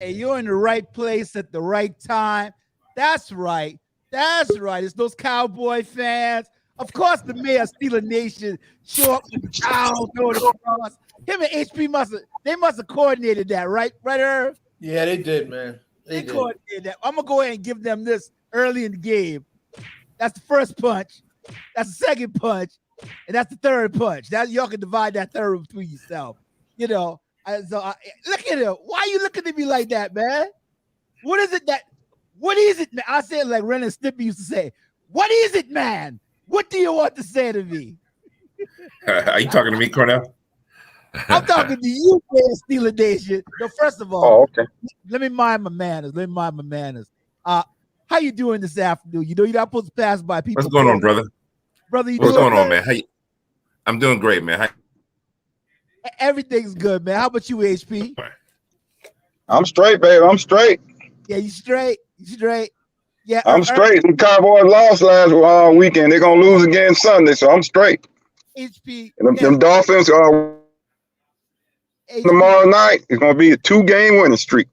Hey, you're in the right place at the right time. That's right. That's right. It's those Cowboy fans. Of course, the mayor of Steeler Nation show up with the towels, throw the cross. Him and HP must have coordinated that, right? Right, Irv? Yeah, they did, man. They did. Coordinated that. I'm gonna go ahead and give them this early in the game. That's the first punch. That's the second punch, and that's the third punch. That y'all can divide that third between yourself. You know. Look at him. Why are you looking at me like that, man? What is it, man? I said like Ren and Stimpy used to say, what is it, man? What do you want to say to me? Are you talking to me, Cornell? I'm talking to you, man, Steeler Nation. No, first of all, okay. Let me mind my manners. How you doing this afternoon? You know you're not supposed to pass by people. What's going on, brother? Brother, what's going on, man? I'm doing great, man. Everything's good, man. How about you, HP? I'm straight, baby. I'm straight. Yeah, you straight. You straight. Yeah, I'm straight. The Cowboys lost last weekend. They're gonna lose again Sunday, so I'm straight. HP. Them Dolphins tomorrow night. It's gonna be a 2-game winning streak.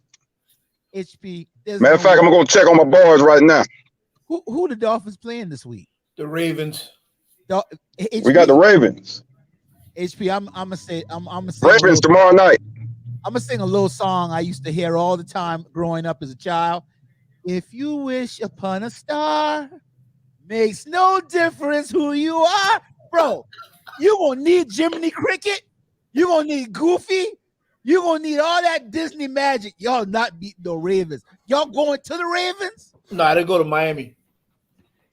HP. Matter of fact, I'm gonna go check on my boys right now. Who the Dolphins playing this week? The Ravens. We got the Ravens. HP, I'm gonna say Ravens tomorrow night. I'm gonna sing a little song I used to hear all the time growing up as a child. If you wish upon a star, makes no difference who you are, bro. You gonna need Jiminy Cricket. You gonna need Goofy. You gonna need all that Disney magic. Y'all not beating the Ravens. Y'all going to the Ravens? Nah, they go to Miami.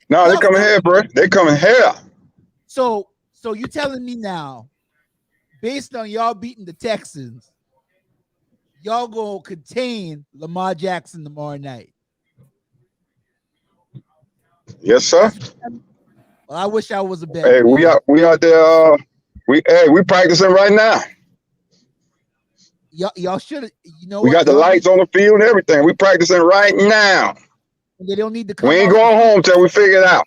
No, they coming here, bro. They coming here. So you telling me now, based on y'all beating the Texans, y'all gonna contain Lamar Jackson tomorrow night? Yes, sir. Well, I wish I was a better. Hey, we out there. We practicing right now. Y'all should. You know, we got the lights on the field and everything. We practicing right now. They don't need to come. We ain't going home till we figure it out.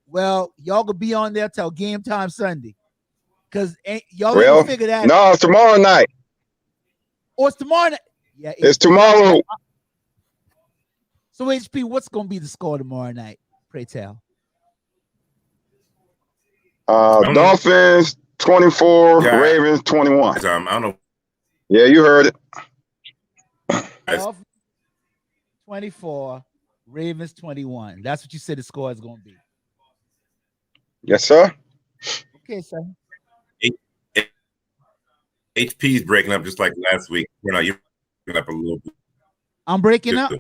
Well, y'all gonna be on there till game time Sunday, cause y'all gonna figure that. No, it's tomorrow night. Oh, it's tomorrow night. Yeah, it's tomorrow. So HP, what's gonna be the score tomorrow night? Pray tell. Dolphins 24, Ravens 21. I don't know. Yeah, you heard it. Dolphins 24, Ravens 21. That's what you said the score is gonna be. Yes, sir. Okay, sir. HP's breaking up just like last week. You're breaking up a little bit. I'm breaking up.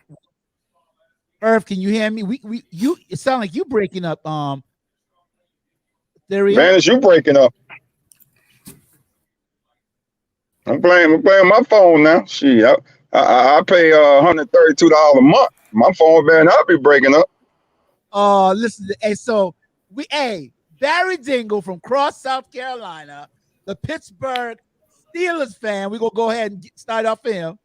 Irv, can you hear me? You. It sounds like you breaking up. Man, is you breaking up? I'm playing my phone now. Shit, I pay $132 a month. My phone better not be breaking up. Oh, listen. Hey, so Barry Dingle from Cross, South Carolina, the Pittsburgh Steelers fan. We're gonna go ahead and start off for him.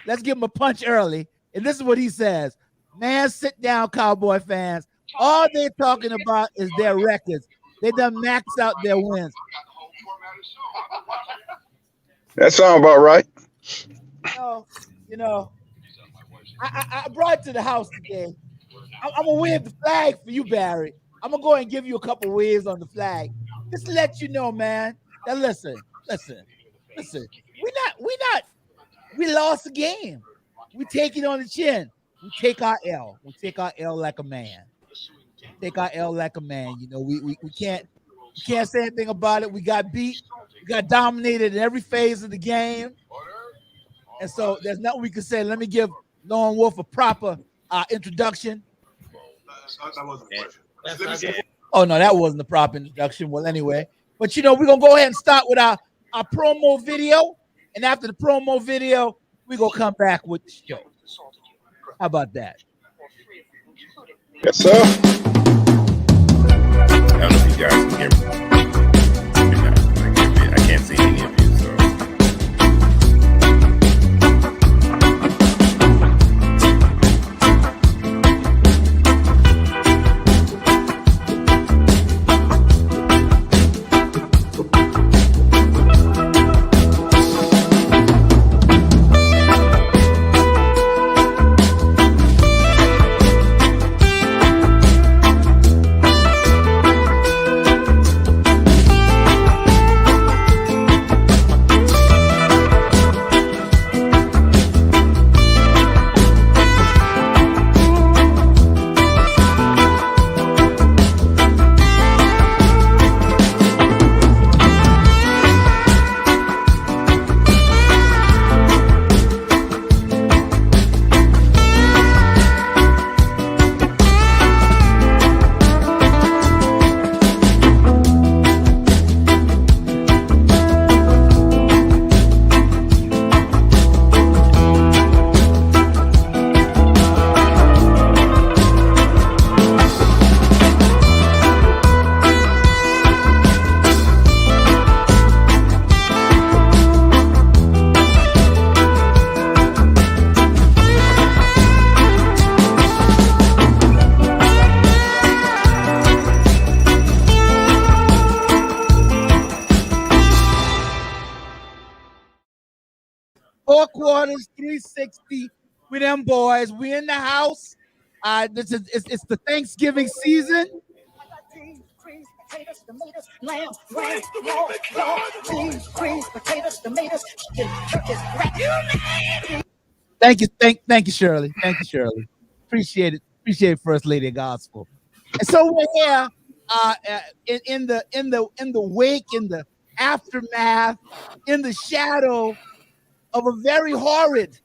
Let's give him a punch early. And this is what he says. Man, sit down, Cowboy fans. All they're talking about is their records. They done maxed out their wins. That sounds about right. I brought it to the house today. I'm gonna wave the flag for you, Barry. I'm gonna go and give you a couple waves on the flag. Just to let you know, man. Now listen. We lost the game. We take it on the chin. We take our L. We take our L like a man. You know, we can't say anything about it. We got beat. We got dominated in every phase of the game. And so there's nothing we can say. Let me give Lone Wolf a proper introduction. That wasn't a question. Oh, no, that wasn't the proper introduction. Well, anyway. But, we're going to go ahead and start with our promo video. And after the promo video, we're going to come back with the show. How about that? Yes, sir. I don't know if you guys can hear me. I can't see any of you, so. quarters, 360 with them boys. We in the house. It's the Thanksgiving season. Thank you, Shirley. Thank you, Shirley. Appreciate it, First Lady of Gospel. And so we're here in the wake, in the aftermath, in the shadow of a very horrid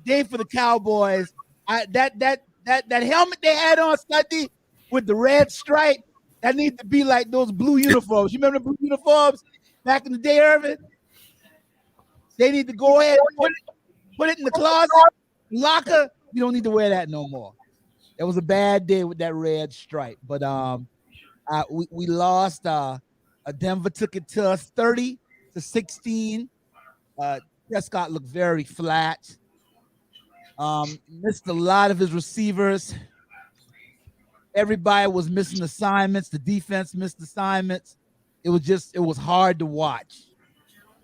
day for the Cowboys. That helmet they had on Sunday with the red stripe, that needs to be like those blue uniforms. You remember the blue uniforms back in the day, Irvin? They need to go ahead and put it in the closet, locker. You don't need to wear that no more. It was a bad day with that red stripe. But we lost. Denver took it to us 30-16. Prescott looked very flat. Missed a lot of his receivers. Everybody was missing assignments. The defense missed assignments. It was hard to watch.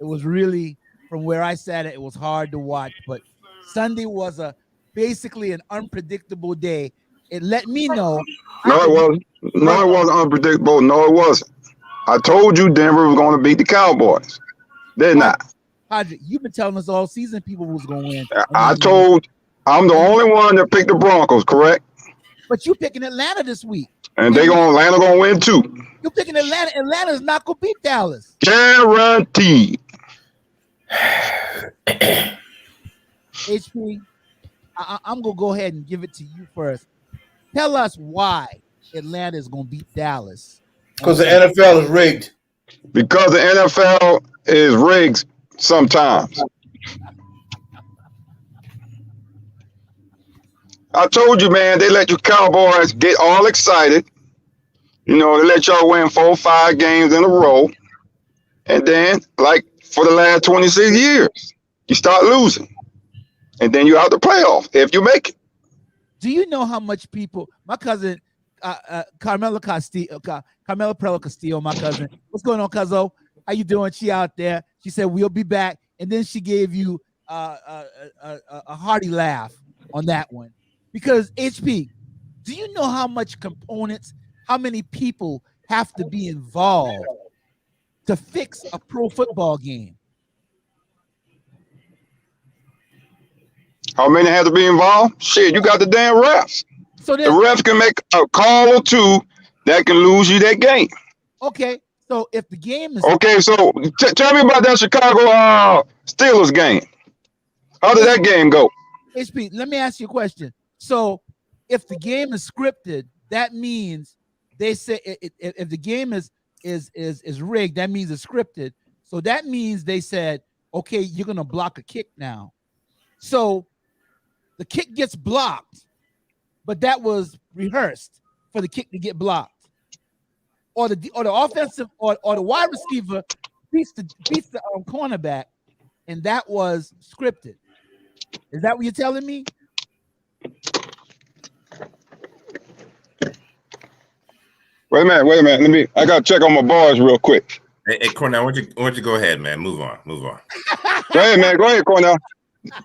It was really, from where I sat, it was hard to watch. But Sunday was basically an unpredictable day. It let me know. No, it wasn't. No, it wasn't unpredictable. No, it wasn't. I told you Denver was going to beat the Cowboys. They're not. Patrick, you've been telling us all season people was going to win. I'm the only one that picked the Broncos, correct? But you picking Atlanta this week. And Atlanta gonna win too. You're picking Atlanta. Atlanta's not gonna beat Dallas. Guaranteed. HP, I'm gonna go ahead and give it to you first. Tell us why Atlanta is gonna beat Dallas. Because the NFL is rigged. Because the NFL is rigged sometimes. I told you, man, they let you Cowboys get all excited. You know, they let y'all win 4 or 5 games in a row. And then, like for the last 26 years, you start losing. And then you're out the playoff if you make it. Do you know how much people, my cousin, Carmela Prelo Castillo, my cousin. What's going on, Cuzzo? How you doing? She out there. She said, we'll be back. And then she gave you a hearty laugh on that one. Because HP, do you know how much components, how many people have to be involved to fix a pro football game? How many have to be involved? Shit, you got the damn refs. So the refs can make a call or two that can lose you that game. Okay, so if the game is okay, so tell me about that Chicago Steelers game. How did that game go? HP, let me ask you a question. So if the game is scripted, that means they say if the game is rigged, that means it's scripted. So that means they said, okay, you're gonna block a kick now. So the kick gets blocked, but that was rehearsed for the kick to get blocked, or the offensive or the wide receiver beats the cornerback, and that was scripted. Is that what you're telling me? Wait a minute. I gotta check on my bars real quick. Hey, Cornell, why don't you go ahead, man? Move on. Go ahead, Cornell.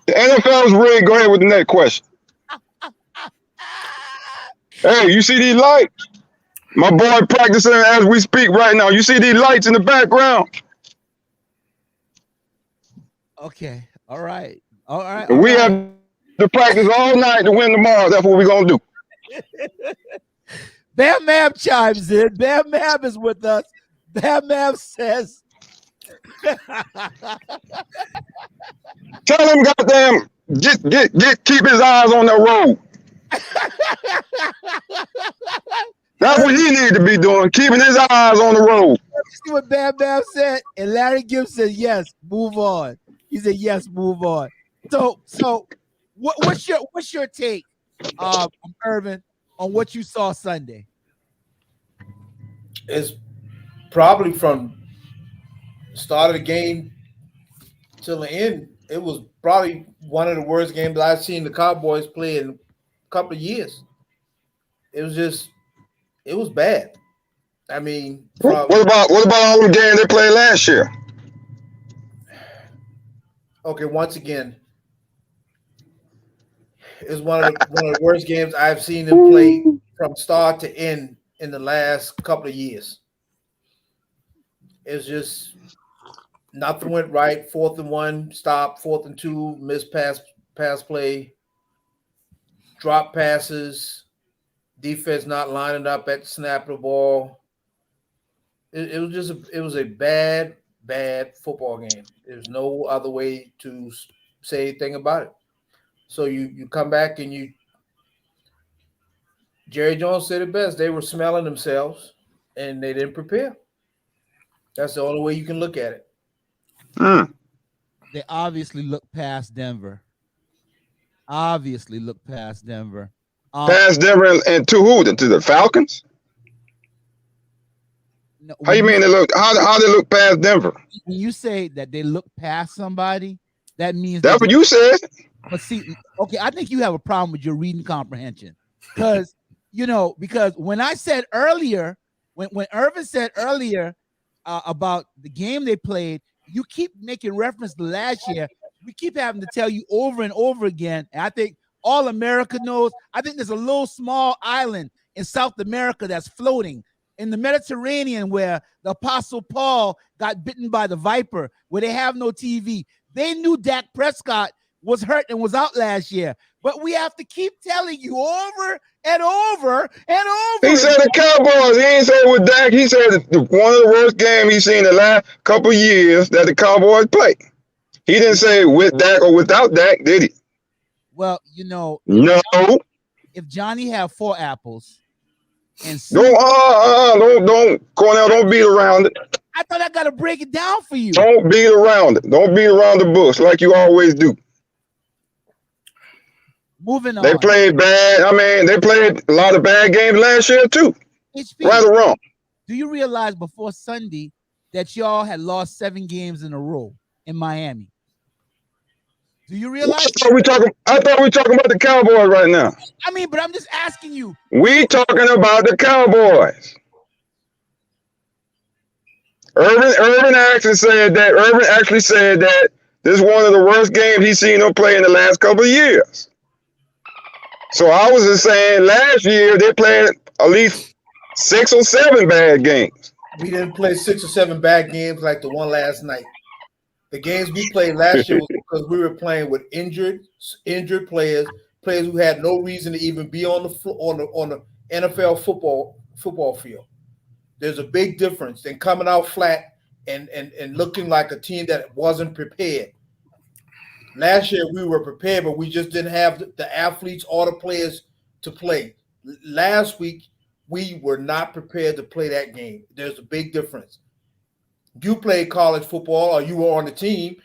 The NFL is rigged. Go ahead with the next question. Hey, you see these lights? My boy practicing as we speak right now. You see these lights in the background? Okay. All right. We have to practice all night to win tomorrow. That's what we're gonna do. Bam Mab chimes in. Bam Mab is with us. Bam Mab says, tell him, goddamn, keep his eyes on the road. That's what he needs to be doing, keeping his eyes on the road. See what Bam Bam said? And Larry Gibbs said, yes, move on. He said, yes, move on. So what's your take, Irvin, on what you saw Sunday? It's probably from the start of the game till the end. It was probably one of the worst games I've seen the Cowboys play in a couple of years. It was bad. I mean, what about all the games they played last year? Okay, once again, it's one of the worst games I've seen them play from start to end in the last couple of years. It's just nothing went right. 4th and 1, stop. 4th and 2, missed pass play, drop passes, defense not lining up at the snap of the ball. It was a bad football game. There's no other way to say anything about it. So you come back and Jerry Jones said it best. They were smelling themselves and they didn't prepare. That's the only way you can look at it. They obviously look past Denver. Past Denver and to who? To the Falcons? No, How you mean they look? How they look past Denver? When you say that they look past somebody, that means That's what you said. But see, okay, I think you have a problem with your reading comprehension because because when I said earlier, when Irvin said earlier about the game they played, you keep making reference to last year. We keep having to tell you over and over again, and I think all America knows. I think there's a little small island in South America that's floating in the Mediterranean where the Apostle Paul got bitten by the viper, where they have no TV. They knew Dak Prescott was hurt and was out last year, but we have to keep telling you over and over and over. He said the Cowboys. He ain't say with Dak. He said one of the worst games he's seen the last couple of years that the Cowboys play. He didn't say with Dak or without Dak, did he? Well, No. If Johnny had 4 apples and Don't Cornell, don't beat around it. I thought I got to break it down for you. Don't beat around it. Don't beat around the bush like you always do. Moving on. They played bad. I mean, they played a lot of bad games last year too. HP, right or wrong. Do you realize before Sunday that y'all had lost 7 games in a row in Miami? Do you realize? I thought we talking about the Cowboys right now. I mean, but I'm just asking you. We talking about the Cowboys. Irvin actually said that this is one of the worst games he's seen them play in the last couple of years. So I was just saying last year they played at least 6 or 7 bad games. We didn't play 6 or 7 bad games like the one last night. The games we played last year was because we were playing with injured players who had no reason to even be on the NFL football field. There's a big difference than coming out flat and looking like a team that wasn't prepared. Last year we were prepared, but we just didn't have the athletes or the players to play. Last week we were not prepared to play that game. There's a big difference. You played college football or you were on the team.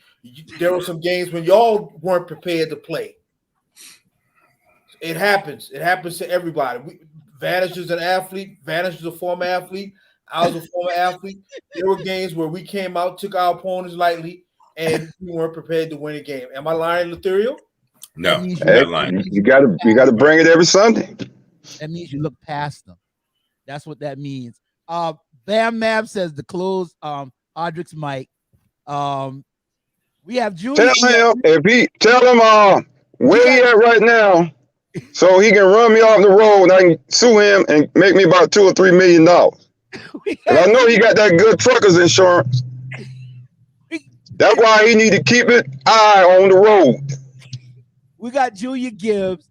There were some games when y'all weren't prepared to play. It happens. It happens to everybody. Vanish is an athlete. Vanish is a former athlete. I was a former athlete. There were games where we came out, took our opponents lightly, and we weren't prepared to win a game. Am I lying, Lothario? No, you're not lying. You gotta bring it every Sunday. That means you look past them. That's what that means. Bam Mab says to close Audrick's mic. We have Julie. Tell him where he at right now, so he can run me off the road and I can sue him and make me about $2 or $3 million. I know he got that good trucker's insurance. That's why he need to keep an eye on the road. We got Julia Gibbs,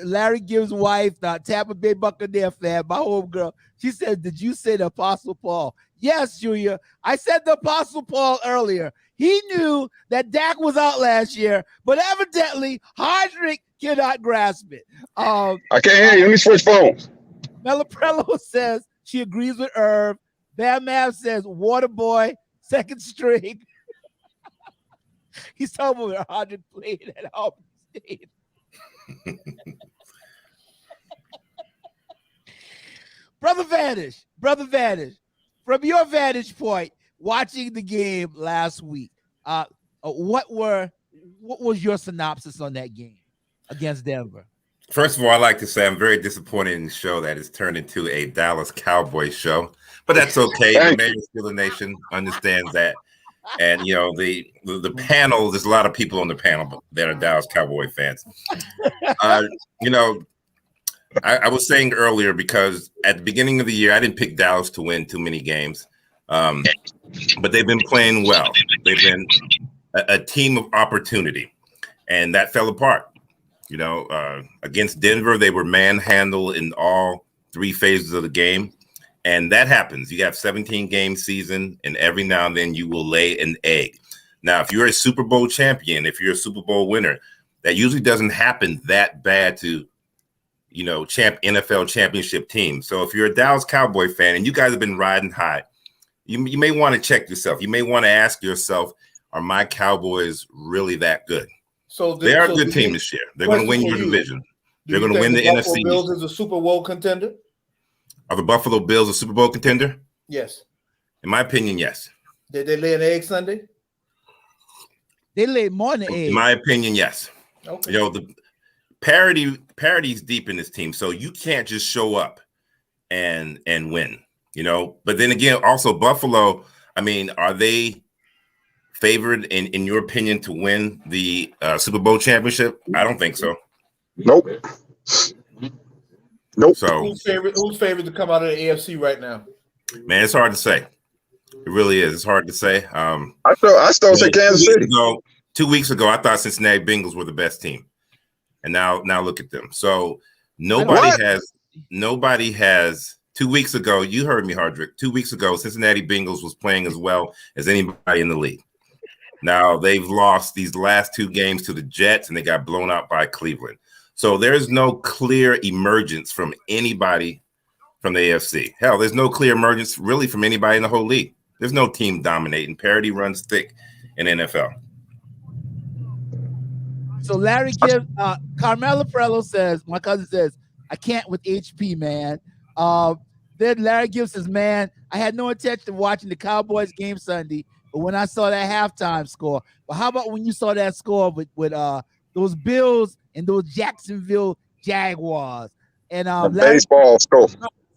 Larry Gibbs' wife, Tampa Bay Buccaneer fan, my homegirl. She said, "Did you say the Apostle Paul?" Yes, Julia. I said the Apostle Paul earlier. He knew that Dak was out last year, but evidently Hardrick cannot grasp it. I can't hear you. Let me switch phones. Melaprello says she agrees with Irv. Bam Mav says Waterboy, second string. He's talking about Hardrick played at Auburn State. Brother Vanish, from your vantage point, watching the game last week, what was your synopsis on that game against Denver? First of all, I'd like to say I'm very disappointed in the show that has turned into a Dallas Cowboys show, but that's okay. The Mayor of the Nation understands that. And the panel, there's a lot of people on the panel that are Dallas Cowboy fans. I was saying earlier, because at the beginning of the year, I didn't pick Dallas to win too many games, but they've been playing well. They've been a team of opportunity, and that fell apart. Against Denver, they were manhandled in all 3 phases of the game, and that happens. You have 17-game season, and every now and then you will lay an egg. Now, if you're a Super Bowl champion, if you're a Super Bowl winner, that usually doesn't happen that bad to NFL championship team. So if you're a Dallas Cowboy fan and you guys have been riding high, you may want to check yourself. You may want to ask yourself, are my Cowboys really that good? So they are a good team this year. They're going to win your division. They're going to win the NFC. Bills is a Super Bowl contender? Are the Buffalo Bills a Super Bowl contender? Yes. In my opinion, yes. Did they lay an egg Sunday? They laid more than an egg. In my opinion, yes. Okay. The parity's deep in this team, so you can't just show up and win, But then again, also Buffalo, are they favored in your opinion to win the Super Bowl championship? I don't think so. Nope. So who's favored to come out of the AFC right now? Man, it's hard to say. It really is. It's hard to say. I still say Kansas City. 2 weeks ago, I thought Cincinnati Bengals were the best team. And now look at them. So nobody has 2 weeks ago, you heard me, Hardrick. 2 weeks ago, Cincinnati Bengals was playing as well as anybody in the league. Now they've lost these last 2 games to the Jets, and they got blown out by Cleveland. So there's no clear emergence from anybody from the AFC. Hell, there's no clear emergence really from anybody in the whole league. There's no team dominating. Parity runs thick in NFL. So Larry gives Carmelo Frello says, my cousin says, I can't with HP, man. Then Larry Gibbs says, man, I had no intention of watching the Cowboys game Sunday, but when I saw that halftime score, well, how about when you saw that score with those Bills and those Jacksonville Jaguars? And baseball score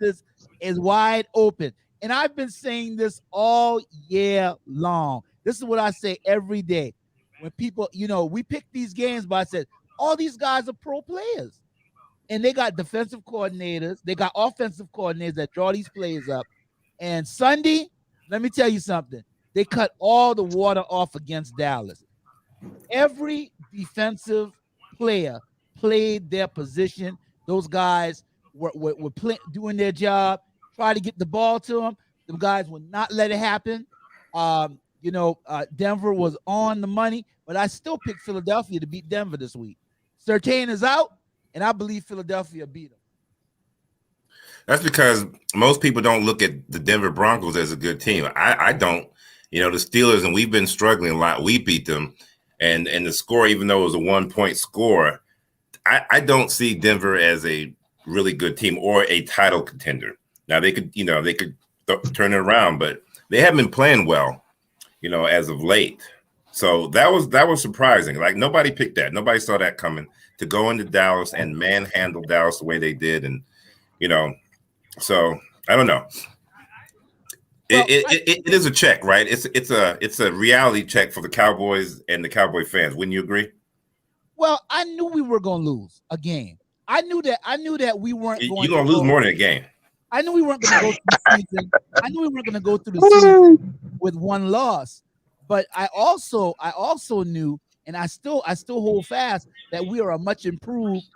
is wide open. And I've been saying this all year long. This is what I say every day. When people, we pick these games, but I said, all these guys are pro players. And they got defensive coordinators. They got offensive coordinators that draw these plays up. And Sunday, let me tell you something. They cut all the water off against Dallas. Every defensive player played their position. Those guys were doing their job, try to get the ball to them. The guys would not let it happen. Denver was on the money, but I still picked Philadelphia to beat Denver this week. Surtain is out, and I believe Philadelphia beat them. That's because most people don't look at the Denver Broncos as a good team. I don't. The Steelers, and we've been struggling a lot. We beat them, and the score, even though it was a 1-point score, I don't see Denver as a really good team or a title contender. Now they could turn it around, but they haven't been playing well, as of late. So that was surprising. Like nobody picked that. Nobody saw that coming, to go into Dallas and manhandle Dallas the way they did, and so I don't know. It is a check, right? It's a reality check for the Cowboys and the Cowboy fans. Wouldn't you agree? Well, I knew we were going to lose a game. I knew that we weren't going. You're going to lose more than a game. I knew we weren't going to go through the season. I knew we weren't going to go through the season with one loss. But I also knew, and I still hold fast, that we are a much improved,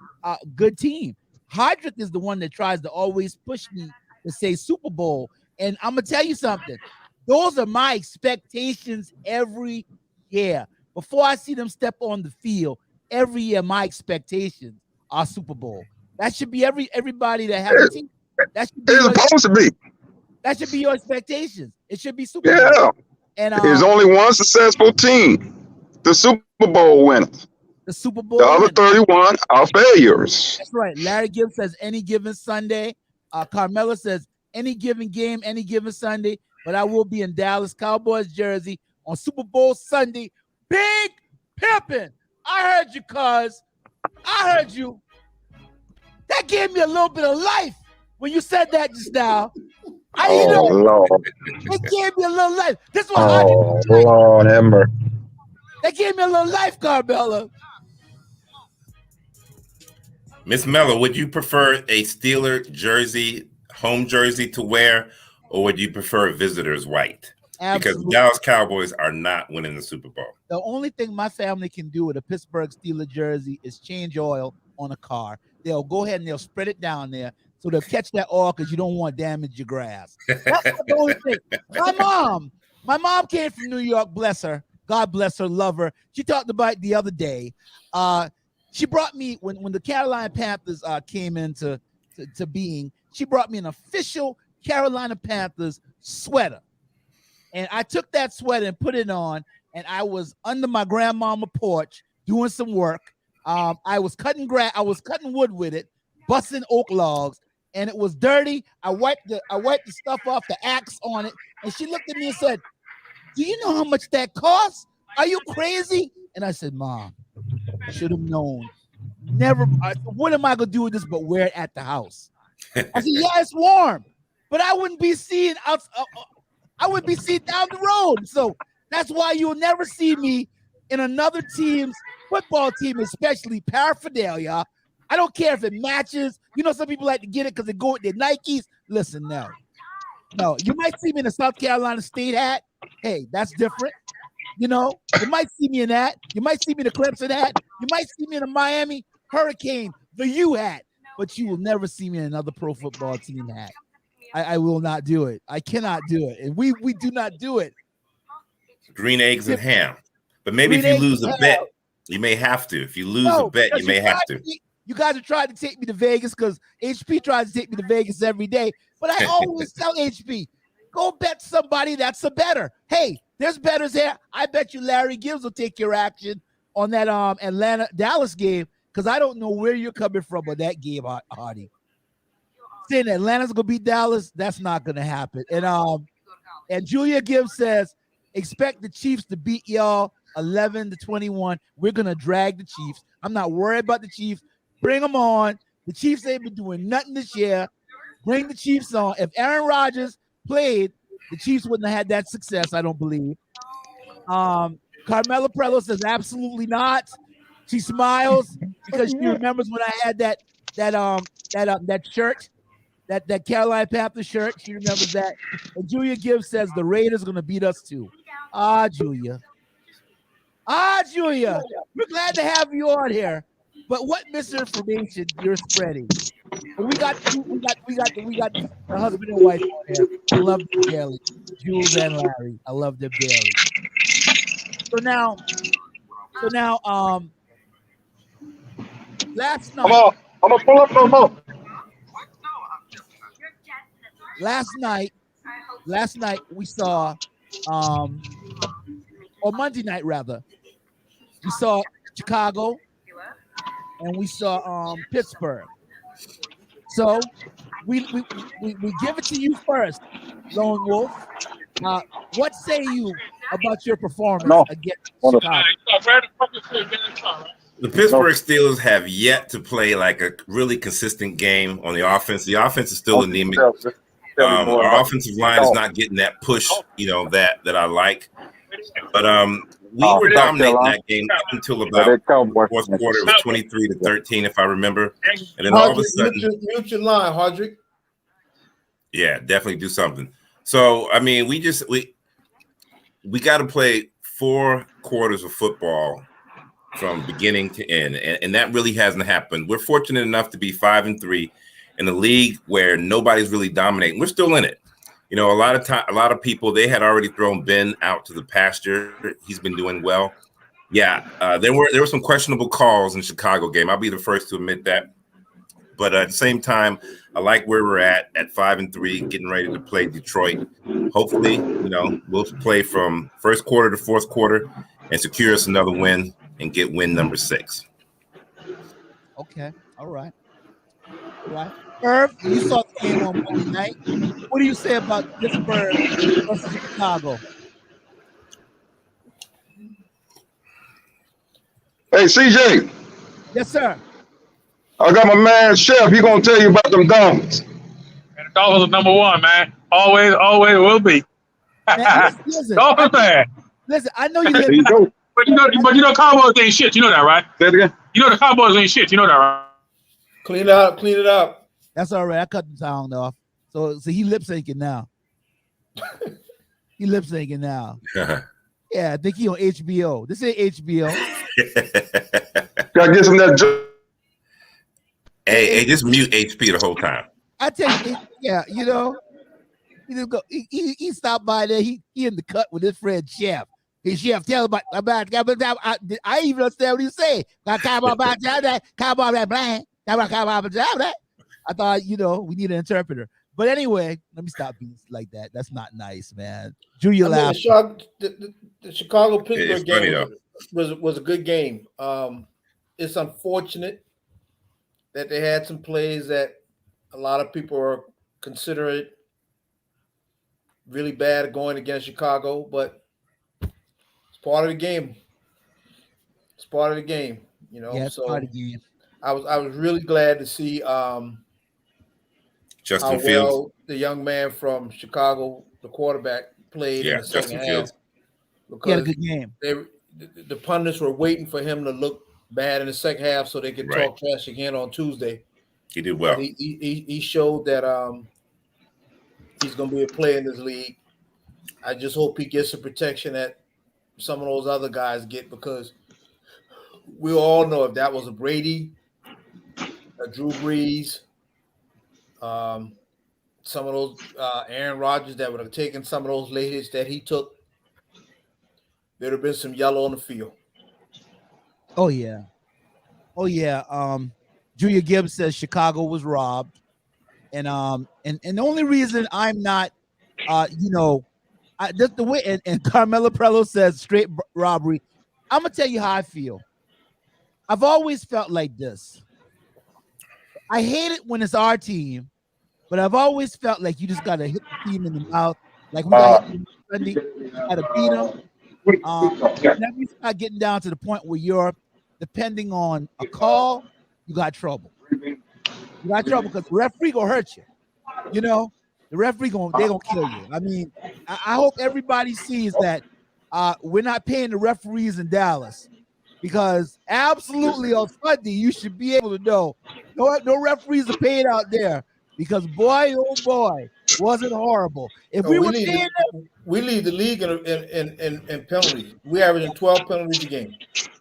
good team. Hardrick is the one that tries to always push me to say Super Bowl. And I'm going to tell you something. Those are my expectations every year. Before I see them step on the field, every year my expectations are Super Bowl. That should be everybody that has a team. That should be supposed to be. That should be your expectations. It should be Super Bowl. Yeah. And there's only one successful team, the Super Bowl winners. The Super Bowl. The other 31 are failures. That's right. Larry Gibbs says any given Sunday. Carmela says any given game, any given Sunday. But I will be in Dallas Cowboys jersey on Super Bowl Sunday. Big Pimpin'. I heard you, cuz. I heard you. That gave me a little bit of life when you said that just now. Lord. They gave me a little life. This is what I Oh, Lord, Ember. They gave me a little life, Carmella. Miss Mello, would you prefer a Steeler jersey, home jersey to wear, or would you prefer a visitor's white? Because the Dallas Cowboys are not winning the Super Bowl. The only thing my family can do with a Pittsburgh Steelers jersey is change oil on a car. They'll go ahead and they'll spread it down there so they'll catch that oil because you don't want to damage your grass. That's the only thing. My mom came from New York, bless her. God bless her, love her. She talked about it the other day. She brought me, when the Carolina Panthers came into being, she brought me an official Carolina Panthers sweater. And I took that sweater and put it on, and I was under my grandmama porch doing some work. I was cutting wood with it, busting oak logs, and it was dirty. I wiped the stuff off, the axe on it, and she looked at me and said, "Do you know how much that costs? Are you crazy?" And I said, "Mom, should have known. Never. What am I gonna do with this but wear it at the house?" I said, "Yeah, it's warm, but I wouldn't be seeing out. I would be seen down the road." So that's why you'll never see me in another team's football team, especially paraphernalia. I don't care if it matches. You know, some people like to get it because they go with their Nikes. Listen, no. You might see me in a South Carolina State hat. Hey, that's different. You know, you might see me in that. You might see me in a Clemson hat. You might see me in a Miami Hurricane, the U hat. But you will never see me in another pro football team hat. I will not do it. I cannot do it. And we do not do it. Green eggs and ham. But maybe if you lose a bet, you may have to. If you lose a bet, you may have to. You guys are trying to take me to Vegas because HP tries to take me to Vegas every day. But I always tell HP, go bet somebody that's a better. Hey, there's bettors here. I bet you Larry Gibbs will take your action on that Atlanta-Dallas game because I don't know where you're coming from on that game, Hardy. Saying Atlanta's gonna beat Dallas, that's not gonna happen. And Julia Gibbs says, expect the Chiefs to beat y'all 11-21. We're gonna drag the Chiefs. I'm not worried about the Chiefs. Bring them on. The Chiefs ain't been doing nothing this year. Bring the Chiefs on. If Aaron Rodgers played, the Chiefs wouldn't have had that success, I don't believe. Carmela Prello says absolutely not. She smiles because she remembers when I had that shirt. That Carolina Panthers shirt, she remembers that. And Julia Gibbs says the Raiders are going to beat us too. Julia. Julia, we're glad to have you on here. But what misinformation you're spreading? We got the husband and wife on here. I love them dearly. Jules and Larry. I love them dearly. So now, last night. I'm gonna pull up no more. Last night we saw, or Monday night rather, we saw Chicago and we saw Pittsburgh. So we give it to you first, Lone Wolf. What say you about your performance against Chicago? The Pittsburgh Steelers have yet to play like a really consistent game on the offense. The offense is still anemic. Our offensive line is not getting that push, that I like. But we were dominating that game up until about fourth quarter. It was 23-13, if I remember. And then all of a sudden, mute your line, Hodrick. Yeah, definitely do something. So I mean, we got to play 4 quarters of football from beginning to end, and that really hasn't happened. We're fortunate enough to be 5-3 in a league where nobody's really dominating. We're still in it. A lot of people, they had already thrown Ben out to the pasture. He's been doing well. Yeah, there were some questionable calls in the Chicago game. I'll be the first to admit that. But at the same time, I like where we're at 5-3, getting ready to play Detroit. Hopefully, we'll play from first quarter to fourth quarter and secure us another win and get win number 6. Okay. All right. Irv, you saw the game on Monday night. What do you say about Pittsburgh versus Chicago? Hey, CJ. Yes, sir. I got my man Chef. He gonna tell you about them Dolphins. And the Dolphins are number 1, man. Always will be. Man, listen, Dolphins fan. listen, I know you There live. you go. But you know, Cowboys ain't shit. You know that, right? Say it again. You know the Cowboys ain't shit. You know that, right? Clean it up. Clean it up. That's all right. I cut the sound off. So he lip syncing now. He lip syncing now. Yeah, I think he on HBO. This ain't HBO. Gotta get some of that. Hey, just mute HP the whole time. I tell you, yeah, you know, he just go. He stopped by there. He in the cut with his friend Chef. Hey, Chef, tell about I even understand what he's saying. I thought, you know, we need an interpreter. But anyway, let me stop being like that. That's not nice, man. Julia laughed. The Chicago Pittsburgh It's funny, game was a good game. It's unfortunate that they had some plays that a lot of people are considering really bad going against Chicago, but it's part of the game. It's part of the game, you know. Yeah, it's so part of the game. I was really glad to see Justin how Fields. well the young man from Chicago, the quarterback, played in Yeah, the second Justin half. Fields. He had a Because good game. the pundits were waiting for him to look bad in the second half so they could Right. talk trash again on Tuesday. He did well. But he showed that he's going to be a player in this league. I just hope he gets the protection that some of those other guys get, because we all know if that was a Brady, a Drew Brees, some of those Aaron Rodgers that would have taken some of those late hits that he took, there'd have been some yellow on the field. Oh yeah. Julia Gibbs says Chicago was robbed, and the only reason I'm not, just the way, and Carmela Prello says straight robbery. I'm gonna tell you how I feel. I've always felt like this. I hate it when it's our team, but I've always felt like you just gotta hit the team in the mouth, like we got Sunday, gotta beat them. Whenever you start getting down to the point where you're depending on a call, you got trouble. You got trouble because the referee gonna hurt you. You know, the referee they're gonna kill you. I mean, I hope everybody sees that we're not paying the referees in Dallas, because absolutely on Sunday you should be able to know no referees are paid out there, because boy, oh boy, was it horrible. If we were paying them, we lead the league in penalties. We averaging 12 penalties a game.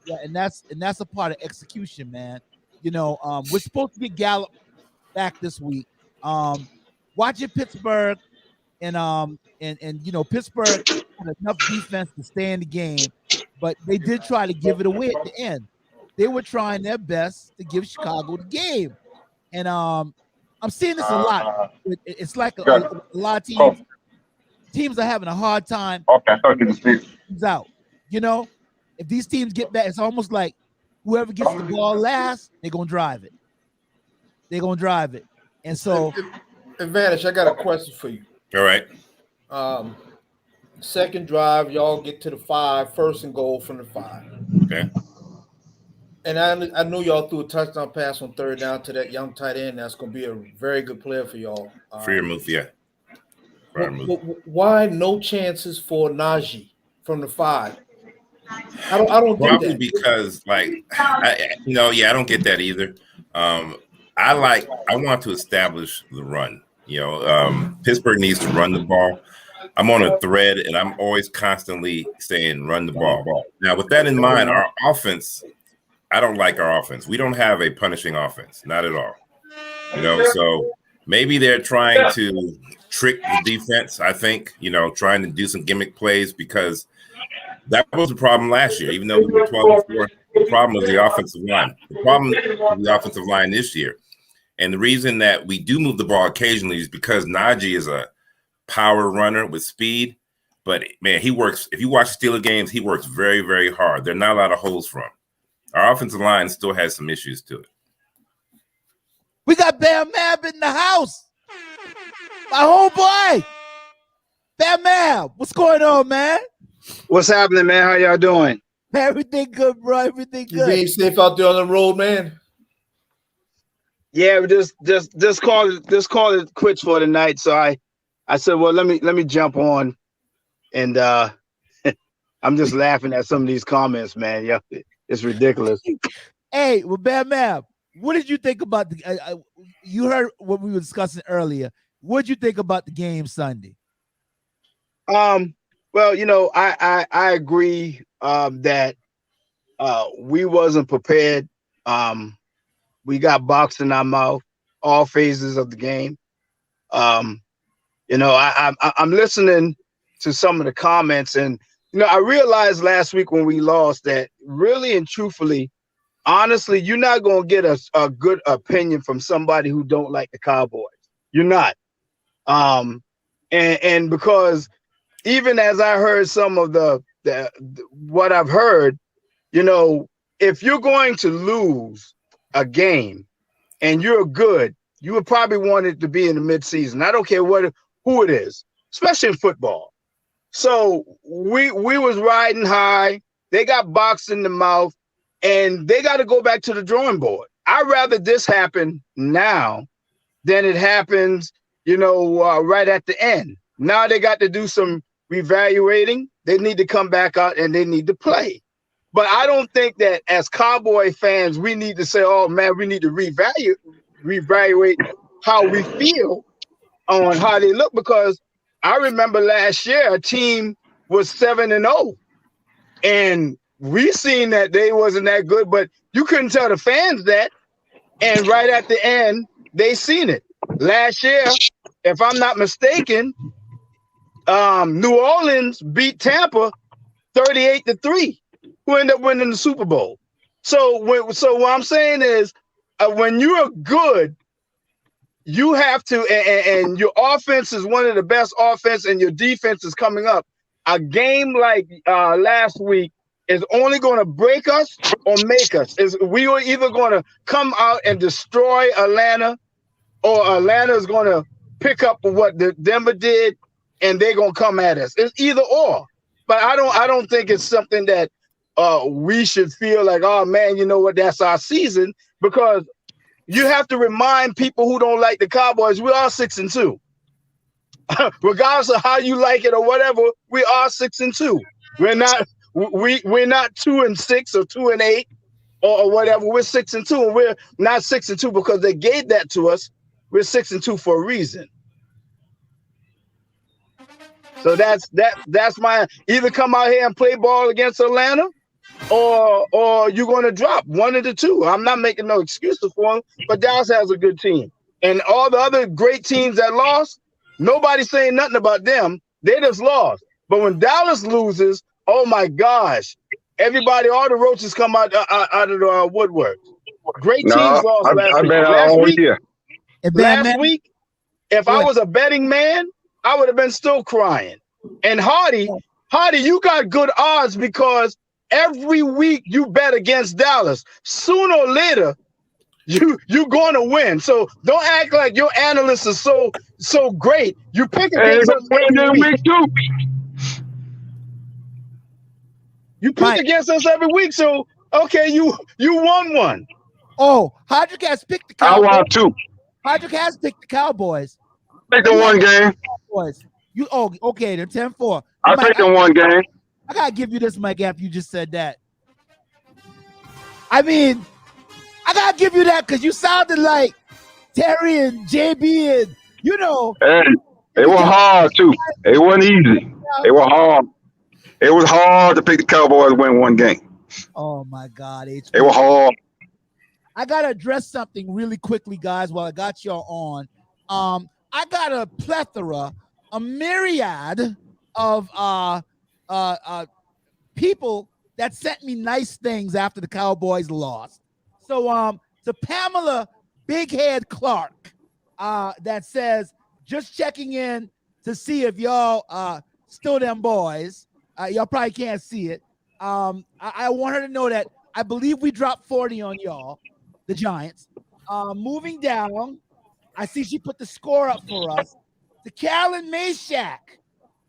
yeah, and that's a part of execution, man. You know, we're supposed to get Gallup back this week. Watching Pittsburgh, and you know, Pittsburgh had enough defense to stay in the game, but they did try to give it away at the end. They were trying their best to give Chicago the game, and I'm seeing this a lot. It's like a lot of teams are having a hard time. Okay, so you can speak. Teams out. You know, if these teams get back, it's almost like whoever gets the ball last, they're gonna drive it. They're gonna drive it, and so. Advantage, I got a question for you. All right. Second drive, y'all get to the 5, first and goal from the 5. Okay. And I know y'all threw a touchdown pass on third down to that young tight end. That's going to be a very good player for y'all. Freiermuth, yeah. Why no chances for Najee from the 5? I don't get Probably that. because, I don't get that either. I want to establish the run. You know, Pittsburgh needs to run the ball. I'm on a thread, and I'm always constantly saying run the ball. Now, with that in mind, our offense, I don't like our offense. We don't have a punishing offense, not at all. You know, so maybe they're trying to trick the defense, I think, you know, trying to do some gimmick plays, because that was the problem last year. Even though we were 12-4, the problem was the offensive line. The problem with the offensive line this year, and the reason that we do move the ball occasionally, is because Najee is a power runner with speed. But, man, he works – if you watch Steelers games, he works very, very hard. There are not a lot of holes for him. Our offensive line still has some issues to it. We got Bam Mab in the house. My homeboy. Bam Mab, what's going on, man? What's happening, man? How y'all doing? Everything good, bro. Everything You good. being safe out there on the road, man? Yeah, we just call it quits for the night. So I I said, well, let me jump on, and I'm just laughing at some of these comments, man. Yeah, it's ridiculous. Hey, well, Bam, what did you think about the? You heard what we were discussing earlier. What did you think about the game Sunday? Well, you know, I agree that we wasn't prepared. We got boxed in our mouth all phases of the game. You know, I'm listening to some of the comments, and you know, I realized last week when we lost that really and truthfully, honestly, you're not gonna get a good opinion from somebody who don't like the Cowboys. You're not. And because even as I heard some of the what I've heard, you know, if you're going to lose a game and you're good, you would probably want it to be in the midseason. I don't care who it is, especially in football. So we was riding high. They got boxed in the mouth, and they got to go back to the drawing board. I'd rather this happen now than it happens, you know, right at the end. Now they got to do some reevaluating. They need to come back out and they need to play. But I don't think that as Cowboy fans, we need to say, oh, man, we need to reevaluate how we feel on how they look, because I remember last year a team was 7-0, and we seen that they wasn't that good, but you couldn't tell the fans that. And right at the end, they seen it. Last year, if I'm not mistaken, New Orleans beat Tampa 38-3, who ended up winning the Super Bowl. So what I'm saying is, when you're good, you have to, and your offense is one of the best offense, and your defense is coming up. A game like last week is only going to break us or make us. We are either going to come out and destroy Atlanta, or Atlanta is going to pick up what the Denver did, and they're going to come at us. It's either or. But I don't think it's something that we should feel like, oh man, you know what, that's our season, because you have to remind people who don't like the Cowboys, we are 6-2. Regardless of how you like it or whatever, we are 6-2. We're not 2-6 or 2-8 or whatever. We're 6-2, and we're not 6-2 because they gave that to us. We're 6-2 for a reason. So that's my, either come out here and play ball against Atlanta, or you're going to drop one of the two. I'm not making no excuses for them, but Dallas has a good team. And all the other great teams that lost, nobody's saying nothing about them. They just lost. But when Dallas loses, oh my gosh, everybody, all the roaches come out of the woodwork. Great teams lost last week. If I was a betting man, I would have been still crying. And Hardy, you got good odds because every week you bet against Dallas. Sooner or later, you're going to win. So don't act like your analysts are so great. You pick against us every week. You pick against us every week. So okay, you won one. Oh, Hodrick has picked the Cowboys. I won two. Hodrick has picked the Cowboys. Pick the one game. Okay, then 10-4. I picked the one game. I gotta give you this, Mike, after you just said that. I mean, I gotta give you that because you sounded like Terry and JB, and you know. Hey, it was hard too. It wasn't easy. It was hard. It was hard to pick the Cowboys to win one game. Oh my God, it was hard. I gotta address something really quickly, guys, while I got y'all on. I got a plethora, a myriad of people that sent me nice things after the Cowboys lost. So to Pamela Big Head Clark, that says, just checking in to see if y'all still them boys. Y'all probably can't see it. I want her to know that I believe we dropped 40 on y'all, the Giants. Moving down, I see she put the score up for us. The Carolyn Meshack,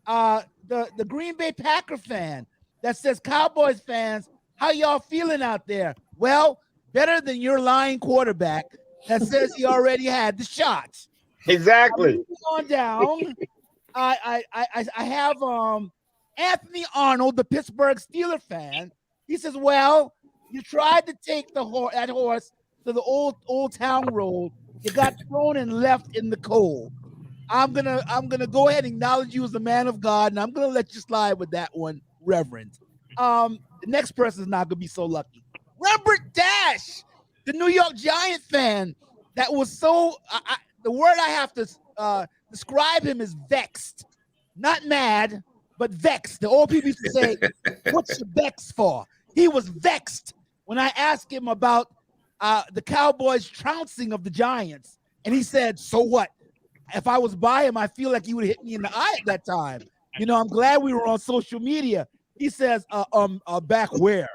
the Green Bay Packer fan that says, Cowboys fans, how y'all feeling out there? Well, better than your lying quarterback that says he already had the shot. Exactly. Moving on down, I have Anthony Arnold, the Pittsburgh Steelers fan. He says, "Well, you tried to take that horse to the old town road. You got thrown and left in the cold. I'm gonna go ahead and acknowledge you as a man of God, and I'm gonna let you slide with that one, Reverend. The next person is not gonna be so lucky. Robert Dash, the New York Giant fan, that was so. The word I have to describe him is vexed, not mad, but vexed. The old people used to say, "What's your vex for?" He was vexed when I asked him about the Cowboys' trouncing of the Giants, and he said, "So what? If I was by him, I feel like he would hit me in the eye at that time. You know, I'm glad we were on social media." He says, back where?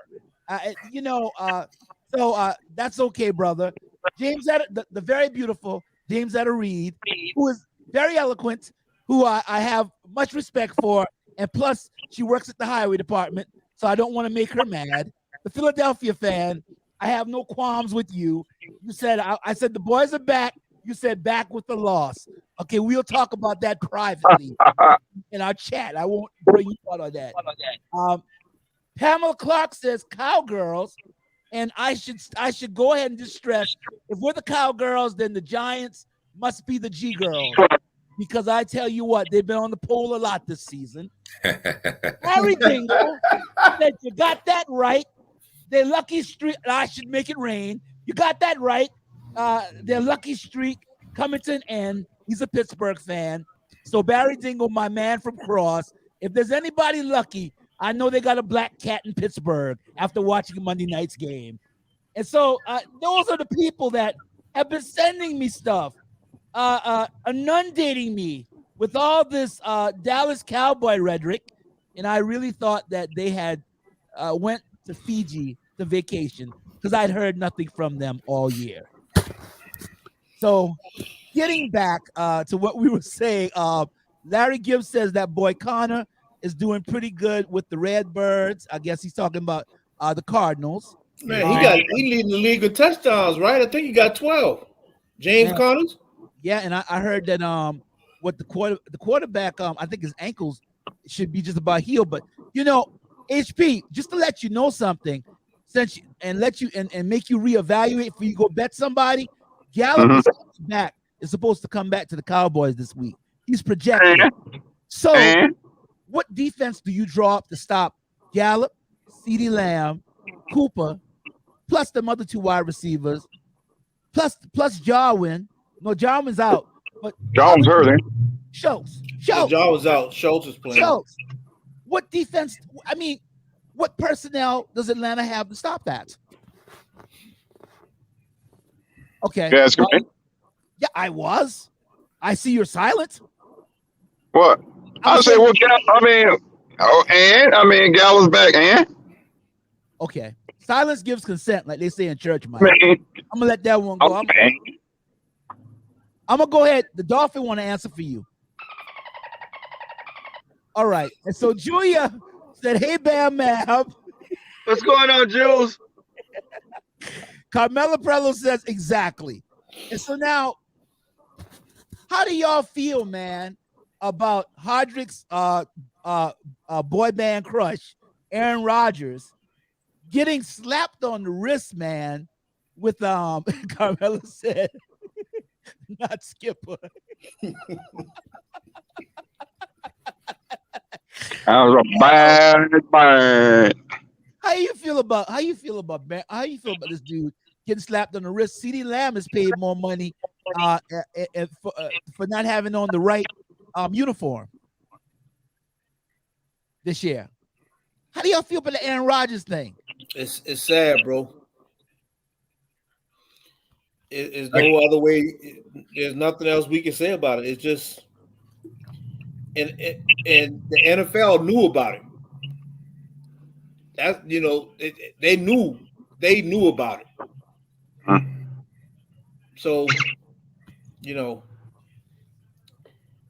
So that's okay, brother. James, the very beautiful James Etta Reed, who is very eloquent, who I have much respect for, and plus she works at the highway department, so I don't want to make her mad. The Philadelphia fan, I have no qualms with you. You said, I said the boys are back. You said back with the loss. Okay, we'll talk about that privately in our chat. I won't bring you out on that. Pamela Clark says Cowgirls, and I should go ahead and just stress, if we're the Cowgirls, then the Giants must be the G Girls, because I tell you what, they've been on the pole a lot this season. Harry Dingle said, "You got that right. Their lucky streak." I should make it rain. You got that right. Their lucky streak coming to an end. He's a Pittsburgh fan. So Barry Dingle, my man from Cross, if there's anybody lucky, I know they got a black cat in Pittsburgh after watching Monday night's game. And so those are the people that have been sending me stuff, inundating me with all this Dallas Cowboy rhetoric. And I really thought that they had went to Fiji to vacation, because I'd heard nothing from them all year. So getting back to what we were saying, Larry Gibbs says that boy Connor is doing pretty good with the Redbirds. I guess he's talking about the Cardinals. Man, he leading the league in touchdowns, right? I think he got 12. James Connors. Yeah, and I heard that what the quarterback, I think his ankles should be just about healed. But you know, HP, just to let you know something, since and make you reevaluate before you go bet somebody. Gallup is supposed to come back to the Cowboys this week. He's projected. So, what defense do you draw up to stop Gallup, CeeDee Lamb, Cooper, plus the other two wide receivers, plus Jarwin? No, Jarwin's out, but Jarwin's hurt, Schultz. Jarwin's out. Schultz is playing. Schultz. What defense? I mean, what personnel does Atlanta have to stop that? Okay. Yeah, that's great. Yeah, I was. I see you're silent. What? I say, well, Gallow's back, and okay. Silence gives consent, like they say in church, Mike. I'm gonna let that one go. I'm gonna go ahead. The Dolphin want to answer for you. All right. And so Julia said, "Hey, Bam Mab." What's going on, Jules? Carmela Prello says exactly. And so now, how do y'all feel, man, about Hodrick's boy band crush, Aaron Rodgers, getting slapped on the wrist, man, with Carmela said, not Skipper. That was a bad burn. How you feel about this dude getting slapped on the wrist? CeeDee Lamb has paid more money for not having on the right uniform this year. How do y'all feel about the Aaron Rodgers thing? It's sad, bro. It's no other way. There's nothing else we can say about it. It's just, and the NFL knew about it. That's, you know, they knew about it. So, you know,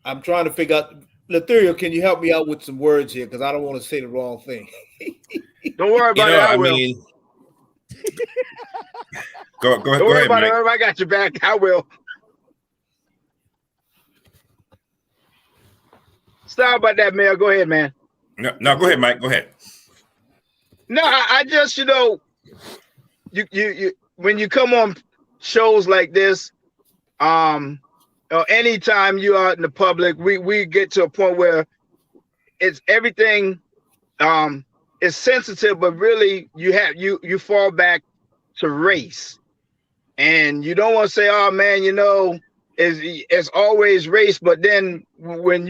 I'm trying to figure out. Letheriel, can you help me out with some words here? Because I don't want to say the wrong thing. Don't worry about it. I will. Go Don't worry ahead, about Mike. it. I got your back. I will. Sorry about that, Mel. Go ahead, man. No, go ahead, Mike. Go ahead. No, I just, you when you come on shows like this, or anytime you are out in the public, we get to a point where it's everything is sensitive, but really you fall back to race, and you don't want to say, oh man, it's always race, but then when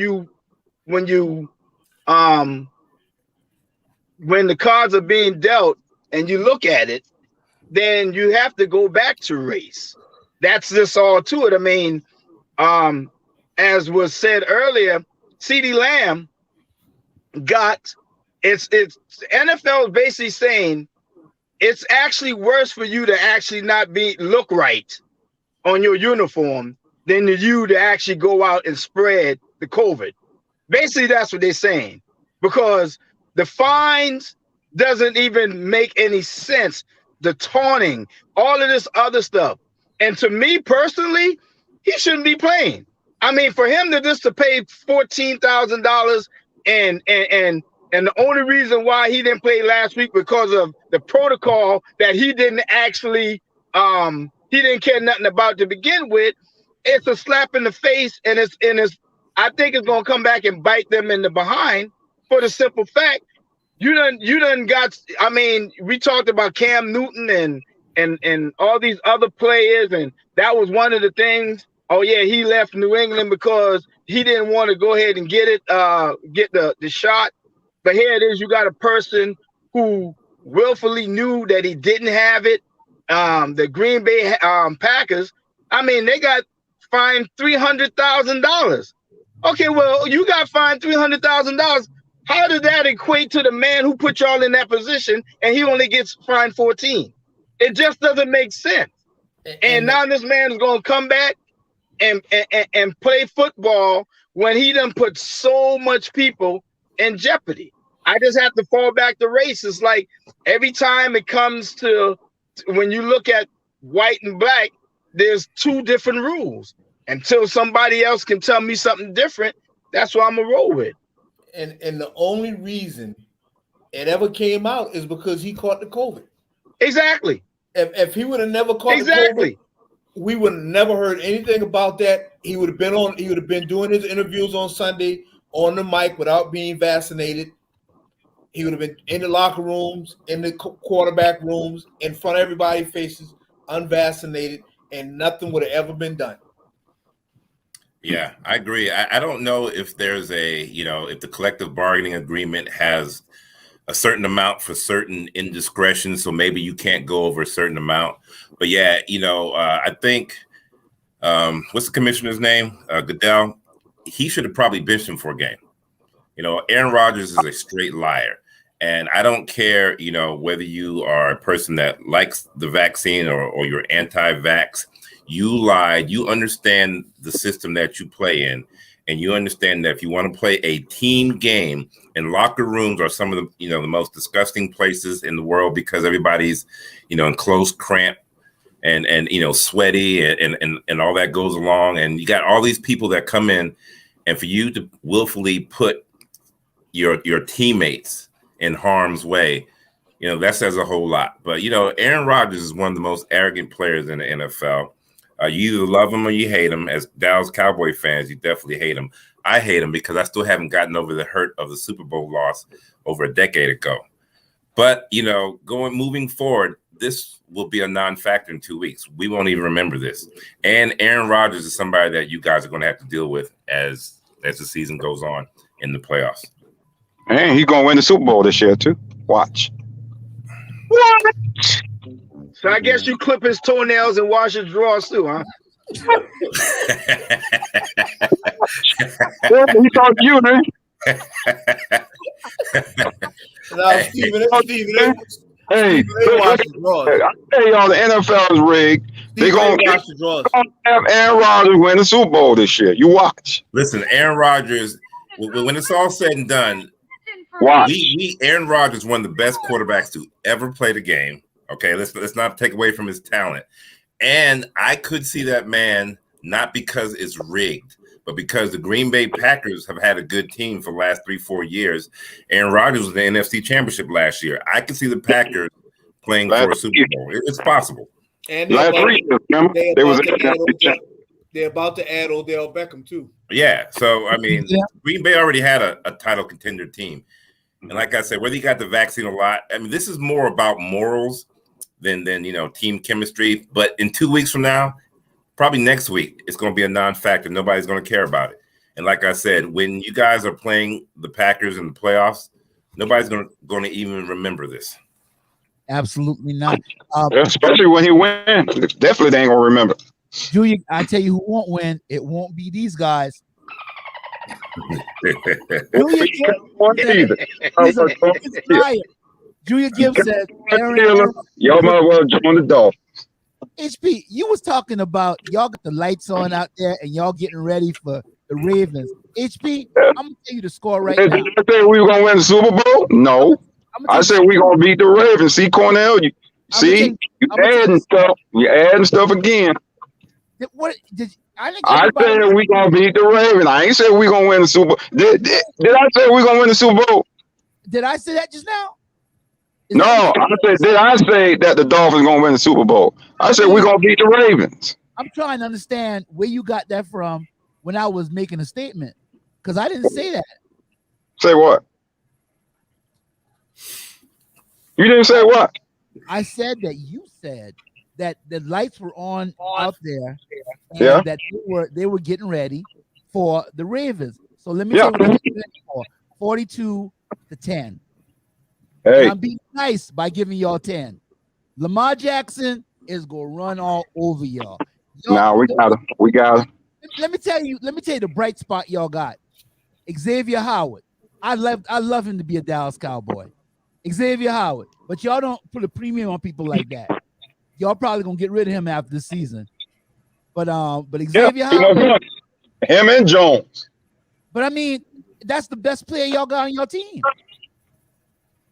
the cards are being dealt and you look at it, then you have to go back to race. That's just all to it. I mean, as was said earlier, CeeDee Lamb got it's NFL is basically saying it's actually worse for you to actually not look right on your uniform than you to actually go out and spread the COVID. Basically, that's what they're saying, because the fines doesn't even make any sense. The taunting, all of this other stuff. And to me personally, he shouldn't be playing. I mean, for him to pay $14,000 and the only reason why he didn't play last week because of the protocol that he didn't actually he didn't care nothing about to begin with, it's a slap in the face, and it's I think it's gonna come back and bite them in the behind for the simple fact you done got. I mean, we talked about Cam Newton and all these other players, and that was one of the things. Oh yeah, he left New England because he didn't want to go ahead and get the shot. But here it is, you got a person who willfully knew that he didn't have it. The Green Bay Packers, I mean, they got fined $300,000. Okay, well, you got fined $300,000. How did that equate to the man who put y'all in that position and he only gets fined 14? It just doesn't make sense. And now this man is going to come back and play football when he done put so much people in jeopardy. I just have to fall back to race. It's like every time it comes to when you look at white and black, there's two different rules. Until somebody else can tell me something different, that's what I'm gonna roll with. And the only reason it ever came out is because he caught the COVID. Exactly. If he would have never caught the COVID, we would have never heard anything about that. He would have been doing his interviews on Sunday on the mic without being vaccinated. He would have been in the locker rooms, in the quarterback rooms, in front of everybody's faces, unvaccinated, and nothing would have ever been done. Yeah, I agree. I don't know if there's if the collective bargaining agreement has a certain amount for certain indiscretions, so maybe you can't go over a certain amount. But yeah, I think, what's the commissioner's name? Goodell. He should have probably benched him for a game. Aaron Rodgers is a straight liar. And I don't care, whether you are a person that likes the vaccine or you're anti-vax, you lied. You understand the system that you play in. And you understand that if you want to play a team game, and locker rooms are some of the, the most disgusting places in the world because everybody's, in close, cramped and sweaty and all that goes along. And you got all these people that come in, and for you to willfully put your teammates in harm's way, that says a whole lot. But, Aaron Rodgers is one of the most arrogant players in the NFL. You either love him or you hate him. As Dallas Cowboy fans, you definitely hate him. I hate him because I still haven't gotten over the hurt of the Super Bowl loss over a decade ago. But, moving forward, this will be a non-factor in 2 weeks. We won't even remember this. And Aaron Rodgers is somebody that you guys are going to have to deal with as the season goes on in the playoffs. And he's going to win the Super Bowl this year, too. Watch. What? So I guess you clip his toenails and wash his drawers, too, huh? He talked to you, man. Stephen, hey, I tell y'all, the NFL is rigged. They're going to have Aaron Rodgers win the Super Bowl this year. You watch. Listen, Aaron Rodgers, when it's all said and done, Aaron Rodgers is one of the best quarterbacks to ever play the game. Okay, let's not take away from his talent. And I could see that man, not because it's rigged, But because the Green Bay Packers have had a good team for the last 3-4 years, Aaron Rodgers was in the NFC Championship last year. I can see the Packers playing for a Super Bowl. It's possible. And Last 3 years, remember? They was they're about to add Odell Beckham too. Yeah. So I mean, Yeah. Green Bay already had a title contender team. And like I said, whether you got the vaccine or not, I mean, this is more about morals than team chemistry. But in 2 weeks from now, probably next week, it's going to be a non-factor. Nobody's going to care about it. And like I said, when you guys are playing the Packers in the playoffs, nobody's going to even remember this. Absolutely not. Especially when he wins. Definitely they ain't gonna remember. Julia, I tell you who won't win. It won't be these guys. Julia Gibbs said, he's fired. Julia Gibbs said, Aaron, Y'all might as well join the Dolphins. HP, you was talking about y'all got the lights on out there and y'all getting ready for the Ravens. HP, I'm gonna tell you the score right Did now. I say we were gonna win the Super Bowl? No. I said we gonna beat the Ravens. See, Cornell, you adding stuff. You adding stuff again. What did I said we gonna beat the Ravens. I ain't said we gonna win the Super Bowl. Did I say we gonna win the Super Bowl? Did I say that just now? No, I said, did I say that the Dolphins gonna win the Super Bowl? I said we're gonna beat the Ravens. I'm trying to understand where you got that from when I was making a statement, because I didn't say that. Say what? You didn't say what? I said that you said that the lights were on out there, and Yeah. that they were getting ready for the Ravens. So let me tell you what they're getting ready for. 42-10. Hey, And I'm being nice by giving y'all 10. Lamar Jackson is gonna run all over y'all. nah, we got him. We got him. Let me tell you the bright spot y'all got. Xavier Howard. I love him to be a Dallas Cowboy. Xavier Howard. But y'all don't put a premium on people like that. Y'all probably gonna get rid of him after the season. But Xavier Howard. Him and Jones. But I mean, that's the best player y'all got on your team.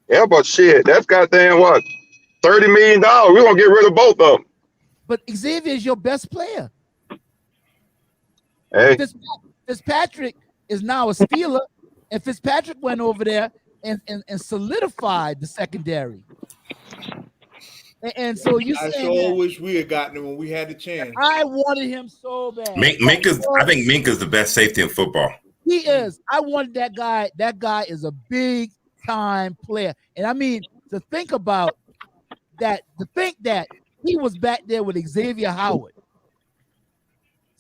Yeah, but shit, that's goddamn what? $30 million. We're gonna get rid of both of them. But Xavier is your best player. Hey, Fitzpatrick is now a Steeler, and Fitzpatrick went over there and solidified the secondary. And so you I saying sure that wish we had gotten him when we had the chance. I wanted him so bad. I think Minka's the best safety in football. He is. I wanted that guy. That guy is a big time player. And I mean, to think about that, to think that he was back there with Xavier Howard.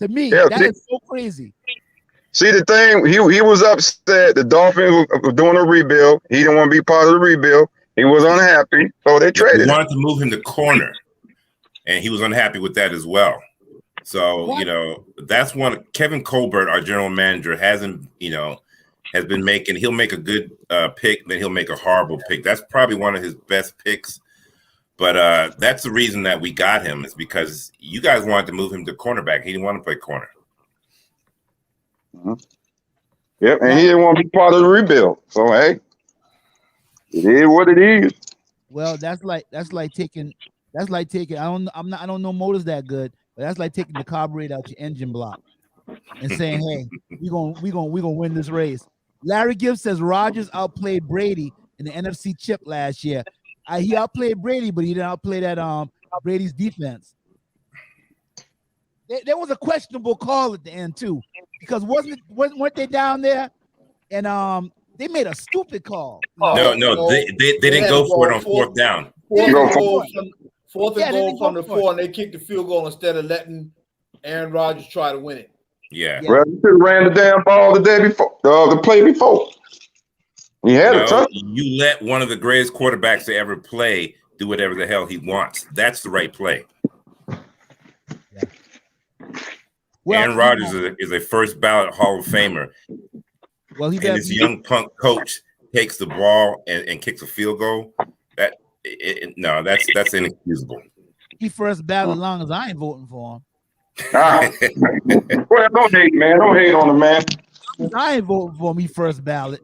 To me, that is so crazy. see the thing, he was upset. The Dolphins were doing a rebuild. He didn't want to be part of the rebuild. He was unhappy, so they traded They him. wanted to move him to corner, and he was unhappy with that as well. So, What? that's one. Kevin Colbert, our general manager, has been making. He'll make a good pick, then he'll make a horrible pick. That's probably one of his best picks. But that's the reason that we got him, is because you guys wanted to move him to cornerback. He didn't want to play corner. Yep, and he didn't want to be part of the rebuild. So hey, it is what it is. Well, that's like taking I don't know motors that good, but that's like taking the carburetor out your engine block and saying, hey, we gonna win this race. Larry Gibbs says Rodgers outplayed Brady in the NFC chip last year. He outplayed Brady, but he didn't outplay that Brady's defense. There was a questionable call at the end too, because weren't they down there and they made a stupid call. No, they didn't go for it on fourth down. Fourth and goal from the 4, and they kicked the field goal instead of letting Aaron Rodgers try to win it. Yeah. Well, you should have ran the damn ball the day before, the play before. He had a touch. You let one of the greatest quarterbacks to ever play do whatever the hell he wants. That's the right play. Yeah. Well, Aaron Rodgers is a first ballot Hall of Famer. Well, and this young punk coach takes the ball and kicks a field goal. That's inexcusable. He first ballot, as long as I ain't voting for him. Well, don't hate, man. Don't hate on him, man. I ain't voting for him. He first ballot.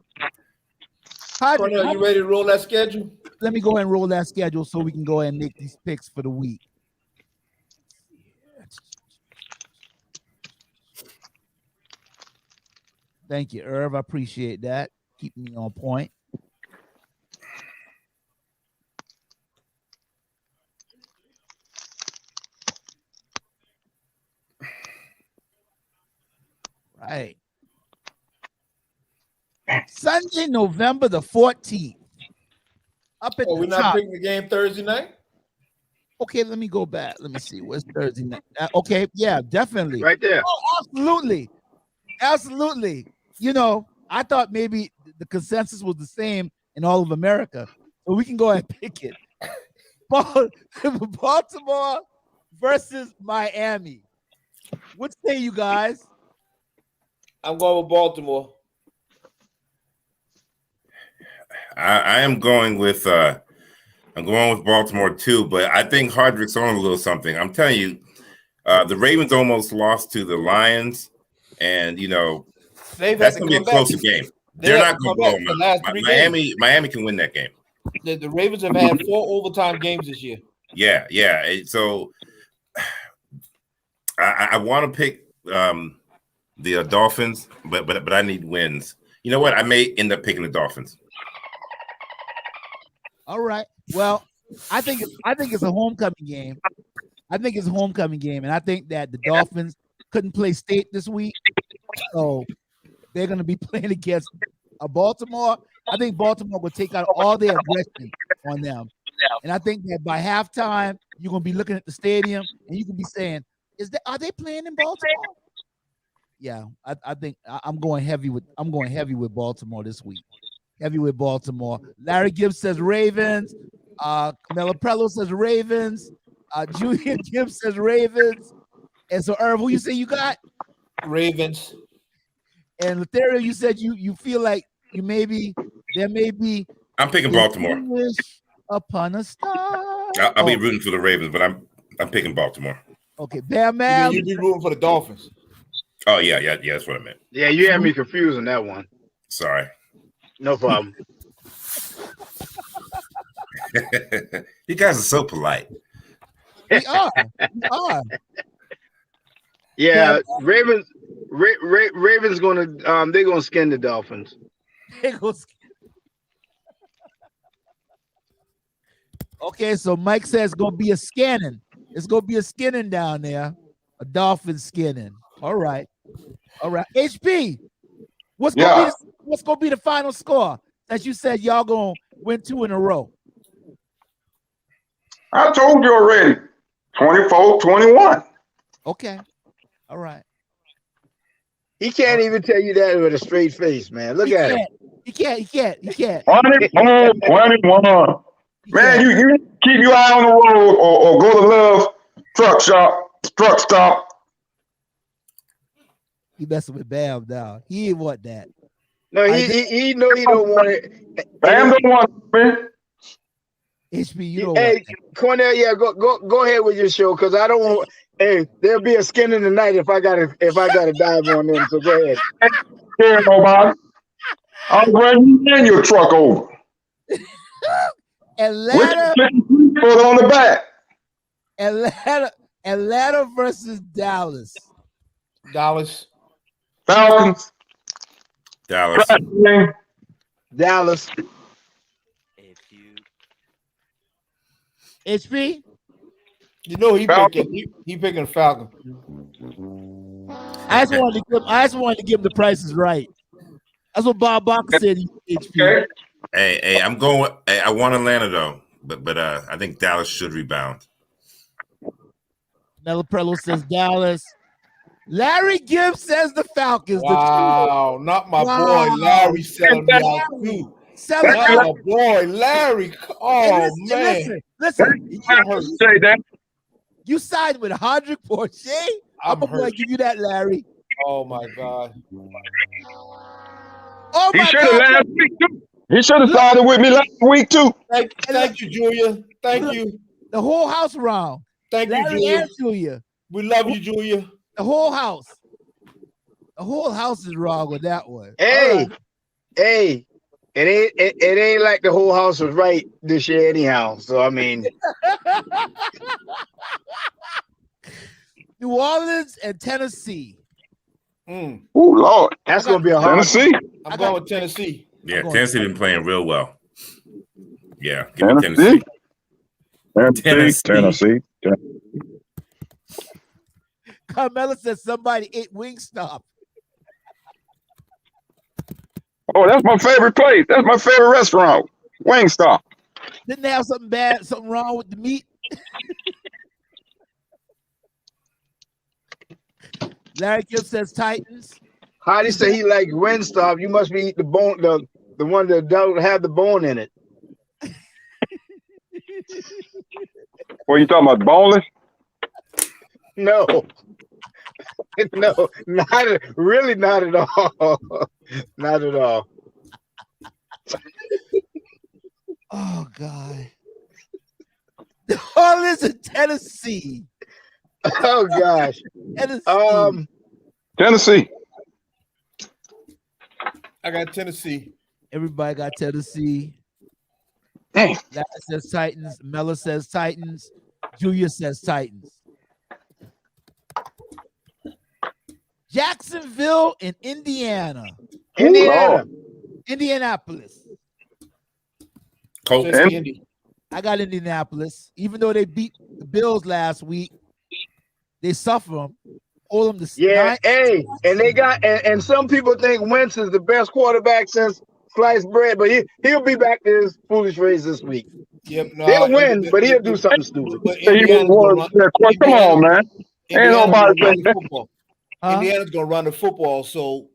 Cornell, you ready to roll that schedule? Let me go ahead and roll that schedule so we can go ahead and make these picks for the week. Thank you, Irv. I appreciate that. Keep me on point. Right. Sunday, November the 14th. Up at Oh, the we're not top. picking the game Thursday night? Okay, let me go back. Let me see. What's Thursday night? Okay, yeah, definitely. Right there. Oh, absolutely. Absolutely. You know, I thought maybe the consensus was the same in all of America. So we can go ahead and pick it. Baltimore versus Miami. What say you guys? I'm going with Baltimore. I am going with Baltimore too, but I think Hardrick's on a little something. I'm telling you, the Ravens almost lost to the Lions, and you know that's gonna be a closer game. They're not gonna blow them out. Miami can win that game. The Ravens have had 4 overtime games this year. Yeah. So I want to pick the Dolphins, but I need wins. You know what? I may end up picking the Dolphins. All right. Well, I think it's a homecoming game. I think it's a homecoming game, and I think that the Dolphins couldn't play State this week, so they're going to be playing against Baltimore. I think Baltimore will take out all their aggression on them, and I think that by halftime you're going to be looking at the stadium and you can be saying, "Are they playing in Baltimore?" Yeah, I think I'm going heavy with Baltimore this week. Heavy with Baltimore. Larry Gibbs says Ravens. Melaprello says Ravens. Julian Gibbs says Ravens. And so, Irv, who you say you got? Ravens. And Lothario, you said you feel like there may be. I'm picking Baltimore. Wish upon a star. I'll be rooting for the Ravens, but I'm picking Baltimore. Okay, Bam Man. You'd be rooting for the Dolphins. Oh yeah, that's what I meant. Yeah, you had me confused on that one. Sorry. No problem. You guys are so polite. We are. Yeah, Ravens gonna they're gonna skin the Dolphins. Okay, so Mike says it's gonna be a scanning. It's gonna be a skinning down there. A Dolphin skinning. All right. HP, what's gonna be the final score? As you said, y'all gonna win 2 in a row. I told you already. 24-21. Okay. All right. He can't even tell you that with a straight face, man. Look at him. He can't. 21. Man, you keep your eye on the road or go to Love Truck Stop. He messing with Bam now. He ain't want that. No, he know he don't want it. Bam don't want it, man. HP, you don't Hey, want that. Cornell, yeah, go ahead with your show because I don't want. Hey, there'll be a skin in the night if I gotta dive on them. So go ahead. Care nobody. I'm bringing you in your truck over. Atlanta Put on the back. Atlanta versus Dallas. Dallas. Falcons. Dallas. Dallas. HP? You know he picking Falcon. I just wanted to give him the prices right. That's what Bob Barker said. HP. Okay. Hey, I'm going. Hey, I want Atlanta though, but I think Dallas should rebound. Melaprello says Dallas. Larry Gibbs says the Falcons. Wow, not my boy Larry selling me out too. Not my boy Larry. Oh man. Listen. Say that. You signed with Hodrick Porcher. I'm gonna give you that, Larry. Oh my God. Oh He my should have God. last week too. He should have started with me last week too. Thank you, Julia. Thank you. The whole house around. Thank you, Larry Julia. and Julia. We love you, Julia. The whole house. The whole house is wrong with that one. Hey, it ain't like the whole house was right this year anyhow. So I mean, New Orleans and Tennessee. Mm. Oh Lord, That's gonna be a hard. Tennessee. I'm going with Tennessee. Yeah, going- Tennessee been playing real well. Yeah, give me Tennessee. Tennessee. Carmela says somebody ate Wingstop. Oh, that's my favorite place. That's my favorite restaurant. Wingstop. Didn't they have something wrong with the meat? Larry Gibbs says Titans. How do you say he like Wingstop? You must be eating the bone, the one that don't have the bone in it. What you talking about? Boneless? No, no, really not at all. Not at all. Oh God. New Orleans and Tennessee. Oh gosh. Tennessee. Tennessee. I got Tennessee. Everybody got Tennessee. Dang. Larry says Titans. Mella says Titans. Julia says Titans. Jacksonville and Indiana. Indiana. Indianapolis. Colts. Tennessee, Indy. I got Indianapolis. Even though they beat the Bills last week, they suffer them. Hold them to Yeah, 9. hey, and they got and some people think Wentz is the best quarterback since sliced bread, but he'll be back to his foolish ways this week. Yep, no, They'll win, but he'll do something stupid. But He Indiana's was gonna run, come on, man. Indiana's nobody gonna run say the football. Huh? Indiana's gonna run the football, so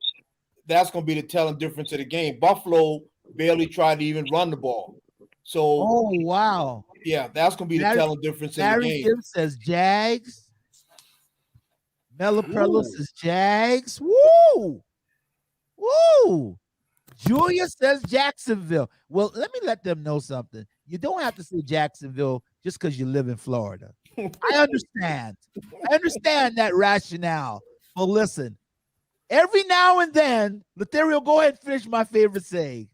that's gonna be the telling difference of the game. Buffalo barely tried to even run the ball, so Oh wow. yeah, that's gonna be the Larry- telling difference in the Larry game. Gibbs says Jags. Mella Prello says Jags. Woo! Woo! Julia says Jacksonville. Well, let me let them know something. You don't have to say Jacksonville just because you live in Florida. I understand. I understand that rationale. But listen, every now and then, Lothario, go ahead and finish my favorite saying.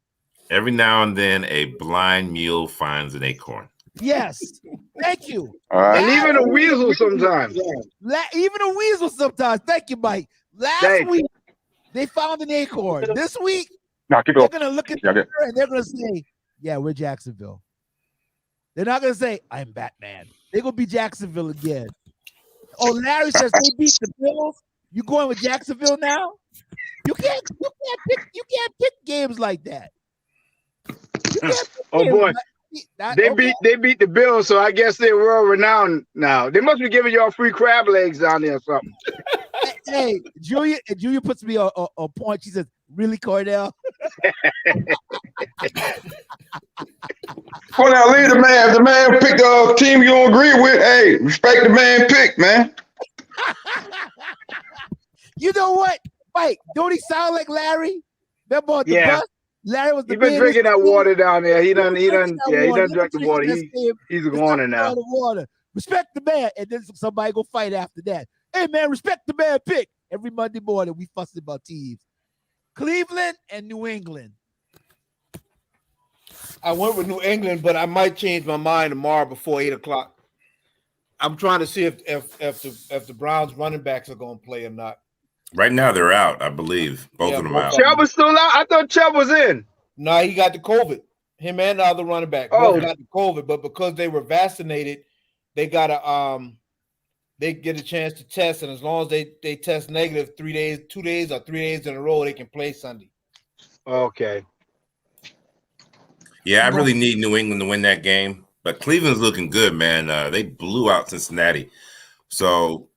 Every now and then, a blind mule finds an acorn. Yes. Thank you. All right. And even a weasel sometimes. Even a weasel sometimes. Thank you, Mike. Last Thank week, they found an acorn. This week, Now keep they're going. going to look at Yeah, her and they're going to say, yeah, we're Jacksonville. They're not going to say, I'm Batman. They're going to be Jacksonville again. Oh, Larry says they beat the Bills. You going with Jacksonville now? You can't pick games like that. You can't pick Oh games boy. like that. They Okay. beat the Bills, so I guess they're world renowned now. They must be giving y'all free crab legs down there or something. Hey, Julia puts me a point. She says, really, Cordell? Well, now leave the man. If the man picked a team you don't agree with, hey, respect the man pick, man. You know what? Mike, don't he sound like Larry? Remember on the Yeah. bus? Larry was the He been man drinking in that school. water down there. He done Drinking drank the water. He's a goner now. Water. Respect the man. And then somebody go fight after that. Hey, man, respect the man pick. Every Monday morning, we fussing about teams. Cleveland and New England. I went with New England, but I might change my mind tomorrow before 8:00. I'm trying to see if the Browns running backs are going to play or not. Right now, they're out, I believe. Both Yeah, of them both out. of them. Chubb was still out. I thought Chubb was in. No, he got the COVID. Him and the other running back both got the COVID, but because they were vaccinated, they got they get a chance to test, and as long as they test negative 2 days or 3 days in a row, they can play Sunday. Okay. Yeah, I really need New England to win that game, but Cleveland's looking good, man. They blew out Cincinnati, so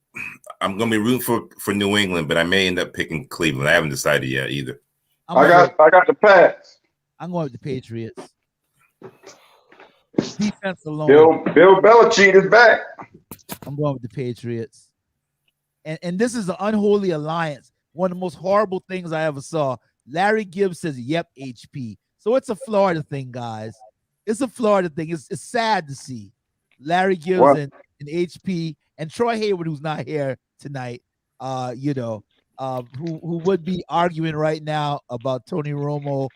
I'm gonna be rooting for New England, but I may end up picking Cleveland. I haven't decided yet either. I got the pass. I'm going with the Patriots. Defense alone. Bill Belichick is back. I'm going with the Patriots. And this is an unholy alliance. One of the most horrible things I ever saw. Larry Gibbs says, yep, HP. So it's a Florida thing, guys. It's a Florida thing. It's sad to see. Larry Gibbs and HP and Troy Hayward, who's not here tonight, who would be arguing right now about Tony Romo.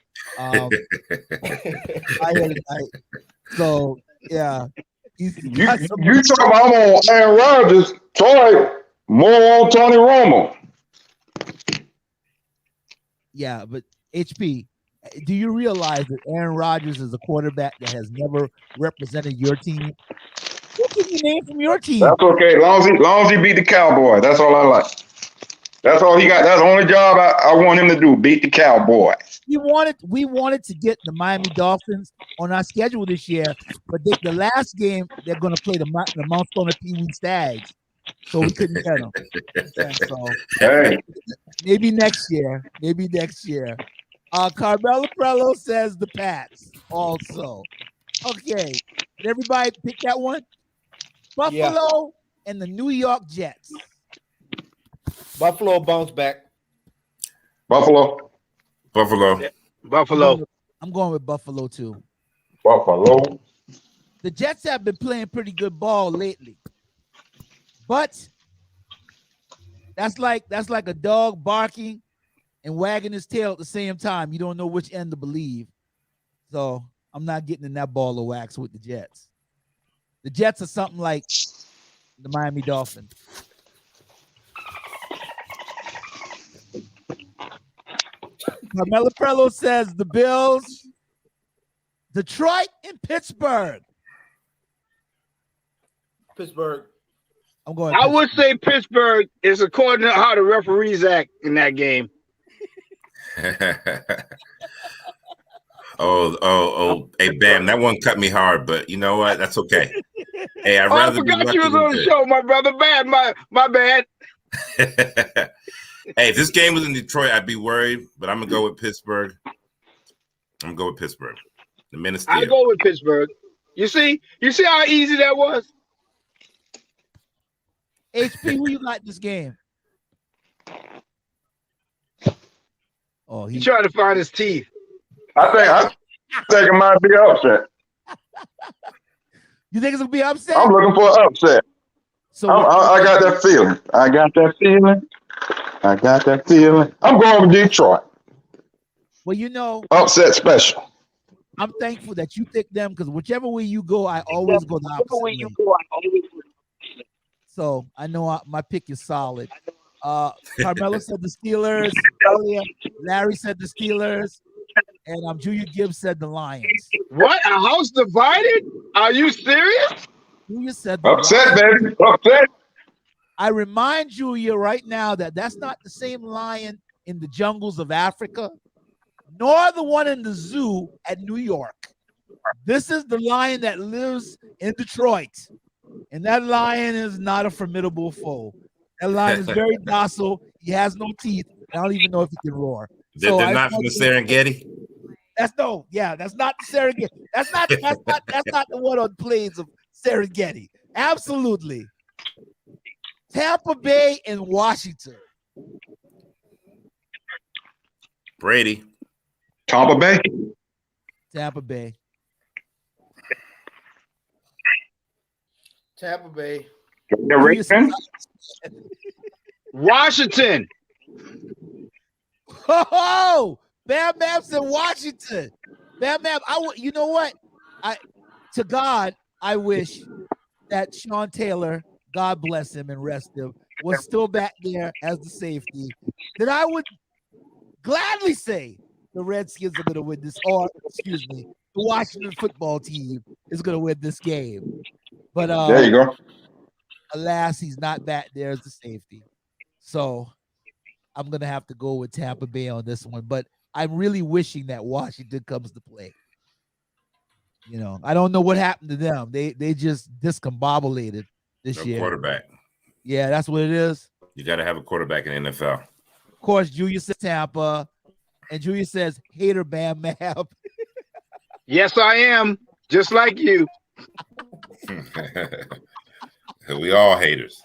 So, yeah. You talking about I'm on Aaron Rodgers, Troy, more on Tony Romo. Yeah, but HP, do you realize that Aaron Rodgers is a quarterback that has never represented your team? What can you name from your team? That's okay. Long as he beat the Cowboys. That's all I like. That's all he got. That's the only job I want him to do. Beat the Cowboys. We wanted to get the Miami Dolphins on our schedule this year, but the last game they're going to play the Mount Sona Pee-wee Stags, so we couldn't get them. Yeah, so Hey, maybe next year. Carmelo Prello says the Pats also. Okay, did everybody pick that one? Buffalo and the New York Jets. Buffalo bounce back. Buffalo. Buffalo. I'm going with Buffalo too. Buffalo. The Jets have been playing pretty good ball lately, but that's like a dog barking and wagging his tail at the same time. You don't know which end to believe. So I'm not getting in that ball of wax with the Jets. The Jets are something like the Miami Dolphins. Carmelo Prello says the Bills, Detroit, and Pittsburgh. Pittsburgh. I'm going. I would say Pittsburgh is according to how the referees act in that game. Oh, hey, Bam, that one cut me hard, but you know what? That's okay. Hey, I'd I rather be forgot lucky you was than on the good. show, my brother. Bad, my bad. Hey, if this game was in Detroit, I'd be worried, but I'm gonna go with Pittsburgh. The men of steel. I go with Pittsburgh. You see how easy that was? HP, who you got this game? Oh, He trying to find his teeth. I think it might be upset. You think it's gonna be upset? I'm looking for an upset. So I got that feeling. I'm going with Detroit. well, you know, Upset special. I'm thankful that you picked them because whichever way you go, I always go the opposite way. So I know my pick is solid. Carmelo said the Steelers. Earlier, Larry said the Steelers, and Junior Gibbs said the Lions. What? A house divided? Are you serious? Junior said the Upset, Lions. baby. Upset. I remind Julia right now that that's not the same lion in the jungles of Africa, nor the one in the zoo at New York. This is the lion that lives in Detroit, and that lion is not a formidable foe. That lion is very docile. He has no teeth. I don't even know if he can roar. They're not from the Serengeti. That's not the Serengeti. That's not the one on plains of Serengeti. Absolutely. Tampa Bay and Washington. Brady. Tampa Bay. Tampa Bay. Tampa Bay. The Ravens. Washington. Oh, Bam Bam said Washington. Bam Bam, you know what? To God, I wish that Sean Taylor, God bless him and rest him, was still back there as the safety. Then I would gladly say the Redskins are going to win this, or excuse me, the Washington football team is going to win this game. But There you go. alas, he's not back there as the safety. So I'm going to have to go with Tampa Bay on this one. But I'm really wishing that Washington comes to play. You know, I don't know what happened to them. They just discombobulated this year. Quarterback. Yeah, that's what it is. You got to have a quarterback in the NFL. Of course, Julia says Tampa, and Julia says hater Bam Bam. Yes, I am. Just like you. We all haters.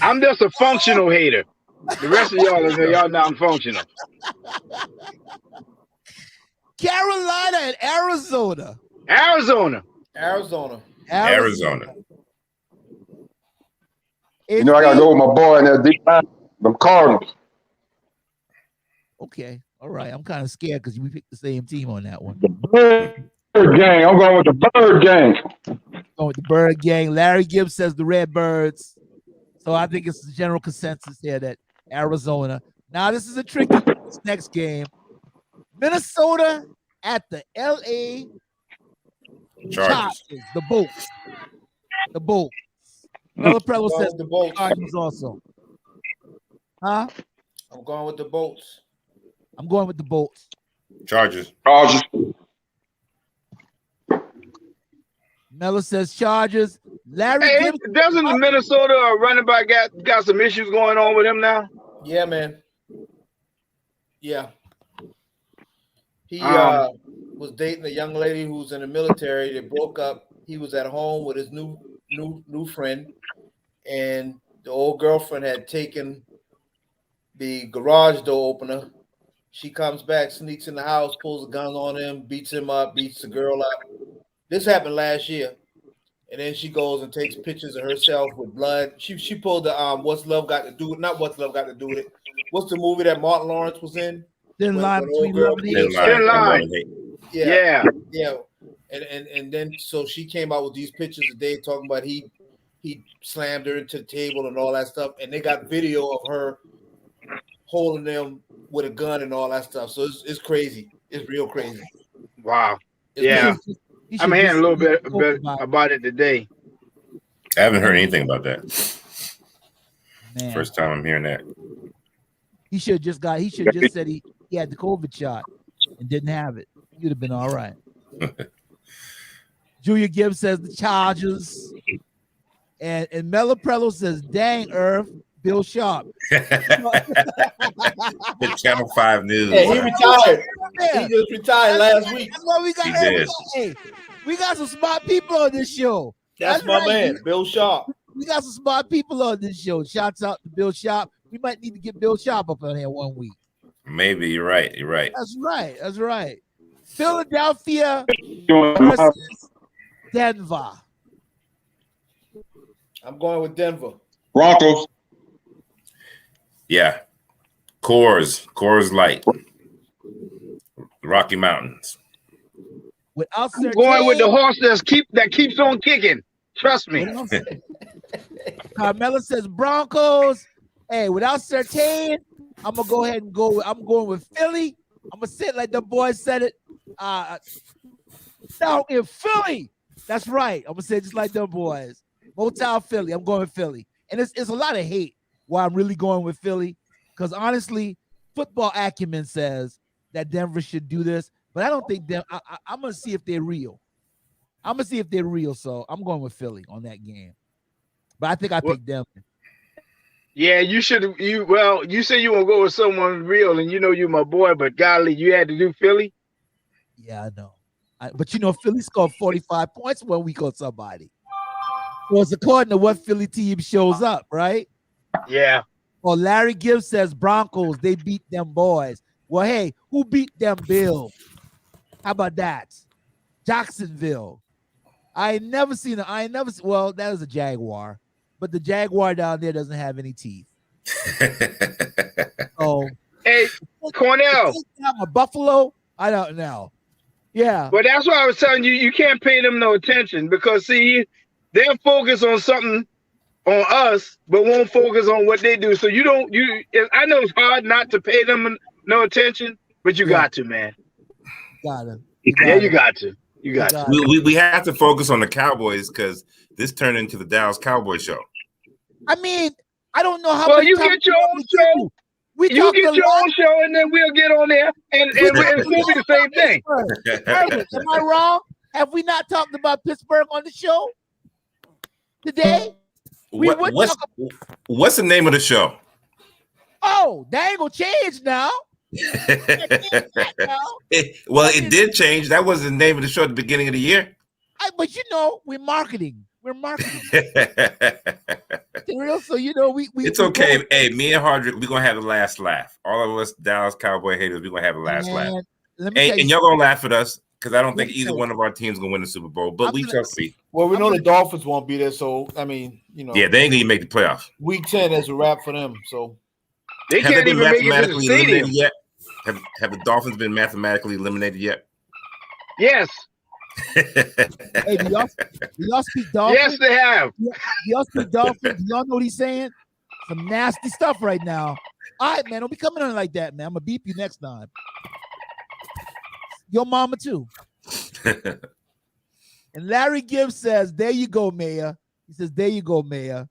I'm just a functional hater. The rest of y'all know I'm functional. Carolina and Arizona. Arizona. You know I gotta go with my boy in there deep line. Them Cardinals. Okay, all right. I'm kind of scared because we picked the same team on that one. The Bird Gang. I'm going with the Bird Gang. Going with the Bird Gang. Larry Gibbs says the Redbirds. So I think it's the general consensus here that Arizona. Now this is a tricky this next game. Minnesota at the LA Chargers. Chargers. The Bolts. The Bolts. Miller Prello Going says with the Bolts. Chargers also. Huh? I'm going with the Bolts. I'm going with the Bolts. Chargers. Chargers. Miller says Chargers. Larry Hey, Gibson. doesn't the Minnesota running back got some issues going on with him now? Yeah, man. Yeah. He was dating a young lady who was in the military. They broke up. He was at home with his new friend, and the old girlfriend had taken the garage door opener. She comes back, sneaks in the house, pulls a gun on him, beats him up, beats the girl up. This happened last year. And then she goes and takes pictures of herself with blood. She pulled the What's Love Got to Do with not What's Love Got to Do with It. What's the movie that Martin Lawrence was in? Thin line When between old girl- love and Thin hate. line. line. Yeah. Yeah. And then so she came out with these pictures today talking about he slammed her into the table and all that stuff. And they got video of her holding them with a gun and all that stuff. So it's crazy. It's real crazy. Wow. It's Yeah. real. He I'm should hearing a little bit about about it today. I haven't heard anything about that. man. First time I'm hearing that. He should just said he had the COVID shot and didn't have it. You'd have been all right. Julia Gibbs says the Chargers. And Melo Prello says, dang, Irv, Bill Sharp. The Channel 5 News. Hey, he retired. Yeah. He just retired last week. That's why we got He hey, did. hey, we got some smart people on this show. That's my right. man, Bill Sharp. We got some smart people on this show. Shouts out to Bill Sharp. We might need to get Bill Sharp up on here one week. Maybe you're right. You're right. That's right. That's right. Philadelphia versus Denver. I'm going with Denver. Broncos. Yeah. Coors Light. Rocky Mountains. Without I'm going with the horse that keeps on kicking. Trust me. Carmela says Broncos. Hey, without Surtain, I'm gonna go ahead and I'm going with Philly. I'm gonna say it like the boys said it. Now in Philly. That's right. I'm gonna say it just like the boys. Motown Philly. I'm going with Philly. And it's a lot of hate why I'm really going with Philly. Because honestly, football acumen says that Denver should do this, but I don't think I'm gonna see if they're real. I'm gonna see if they're real. So I'm going with Philly on that game. But I think I picked Denver. Yeah, you should. You say you want to go with someone real, and you know you my boy, but golly, you had to do Philly. Yeah, I know. But you know, Philly scored 45 points 1 week on somebody. Well, it's according to what Philly team shows up, right? Yeah. Well, Larry Gibbs says Broncos, they beat them boys. Well, hey, who beat them Bills? How about that? Jacksonville. I ain't never seen well, that is a Jaguar, but the Jaguar down there doesn't have any teeth. Oh, Hey, Cornell. A Buffalo? I don't know. Yeah. But that's why I was telling you, you can't pay them no attention because see, they're focused on something on us, but won't focus on what they do. So I know it's hard not to pay them no attention, but you got to, man. Got it. You got to. You got to. We have to focus on the Cowboys because this turned into the Dallas Cowboy show. I mean, I don't know how. Well, you get your own show. You get your own show, and then we'll get on there, and it'll still be the same thing. Herbert, am I wrong? Have we not talked about Pittsburgh on the show today? What's the name of the show? Oh, that ain't gonna change now. Well, it did change. That was the name of the show at the beginning of the year. But you know, we're marketing. We're marketing. So you know, we it's okay. Hey, me and Hardrick, we're gonna have the last laugh. All of us Dallas Cowboy haters, we're gonna have the last laugh. And y'all gonna laugh at us because I don't think either one of our teams gonna win the Super Bowl, but we shall see. Well, we know the Dolphins won't be there, so I mean, you know. Yeah, they ain't gonna make the playoffs. Week 10 is a wrap for them. So they can't even make it to the stadium yet. Have the Dolphins been mathematically eliminated yet? Yes. Hey, do y'all speak Dolphins? Yes, they have. Do y'all speak Dolphins? Do y'all know what he's saying? Some nasty stuff right now. All right, man. Don't be coming on like that, man. I'm gonna beep you next time. Your mama too. And Larry Gibbs says, "There you go, Mayor." He says, "There you go, Mayor."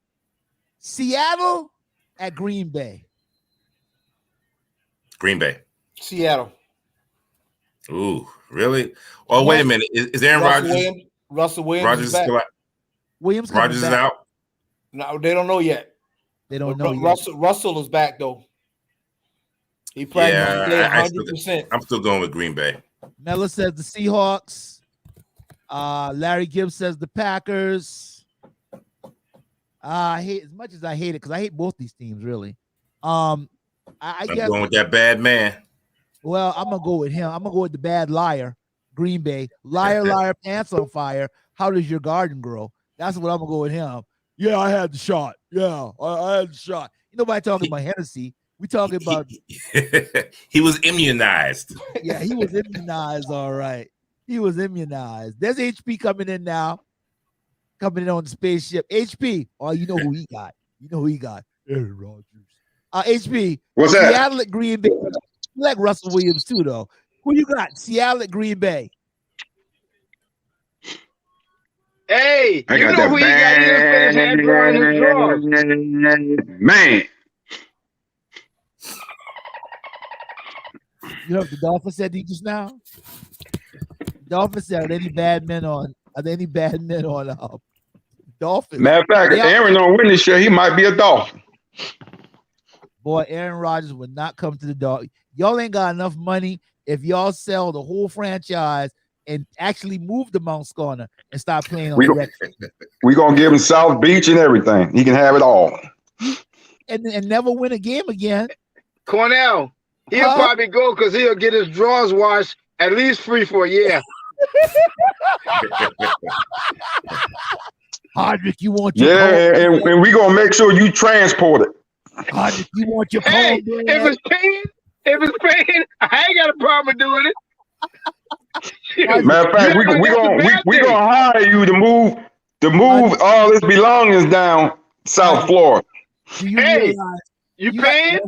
Seattle at Green Bay. Green Bay. Seattle. Ooh, really? Oh, wait a minute. Is Aaron Rodgers? Russell Williams Rodgers is back. still out? Williams coming Rodgers is back. out. No, they don't know yet. They don't But know yet. Russell is back though. He practiced today I 100%. I'm still going with Green Bay. Mella says the Seahawks. Larry Gibbs says the Packers. I hate as much as I hate it because I hate both these teams really. I I'm guess. going with that bad man. Well, I'm gonna go with him. I'm gonna go with the bad liar, Green Bay. Liar, liar, pants on fire. How does your garden grow? That's what I'm gonna go with him. Yeah, I had the shot. Yeah, I had the shot. Nobody talking about Hennessy. We talking about. He was immunized. Yeah, he was immunized. All right, he was immunized. There's HP coming in now. Coming in on the spaceship. HP. Oh, you know who he got. You know who he got. Aaron Rodgers. HP. What's that? Seattle at Green Bay. You like Russell Williams too, though. Who you got? Seattle at Green Bay. Hey, I you got know that who you got here for his hand drawing his drawers. man. You know what the Dolphins said to you just now? Dolphins said, are there any bad men on Dolphins? Matter of fact, if Aaron don't win this year, he might be a Dolphin. Boy, Aaron Rodgers would not come to the dog. Y'all ain't got enough money if y'all sell the whole franchise and actually move to Mount Scorner and start playing on the rec. We gonna give him South Beach and everything. He can have it all. And never win a game again. Cornell, he'll probably go because he'll get his drawers washed at least free for a year. Hardwick, you want your and we gonna make sure you transport it. Hardwick, you want your Hey, if it's paying, I ain't got a problem with doing it. Matter of fact, we gonna hire you to move all his belongings down South Florida. Do you Hey, realize you paying?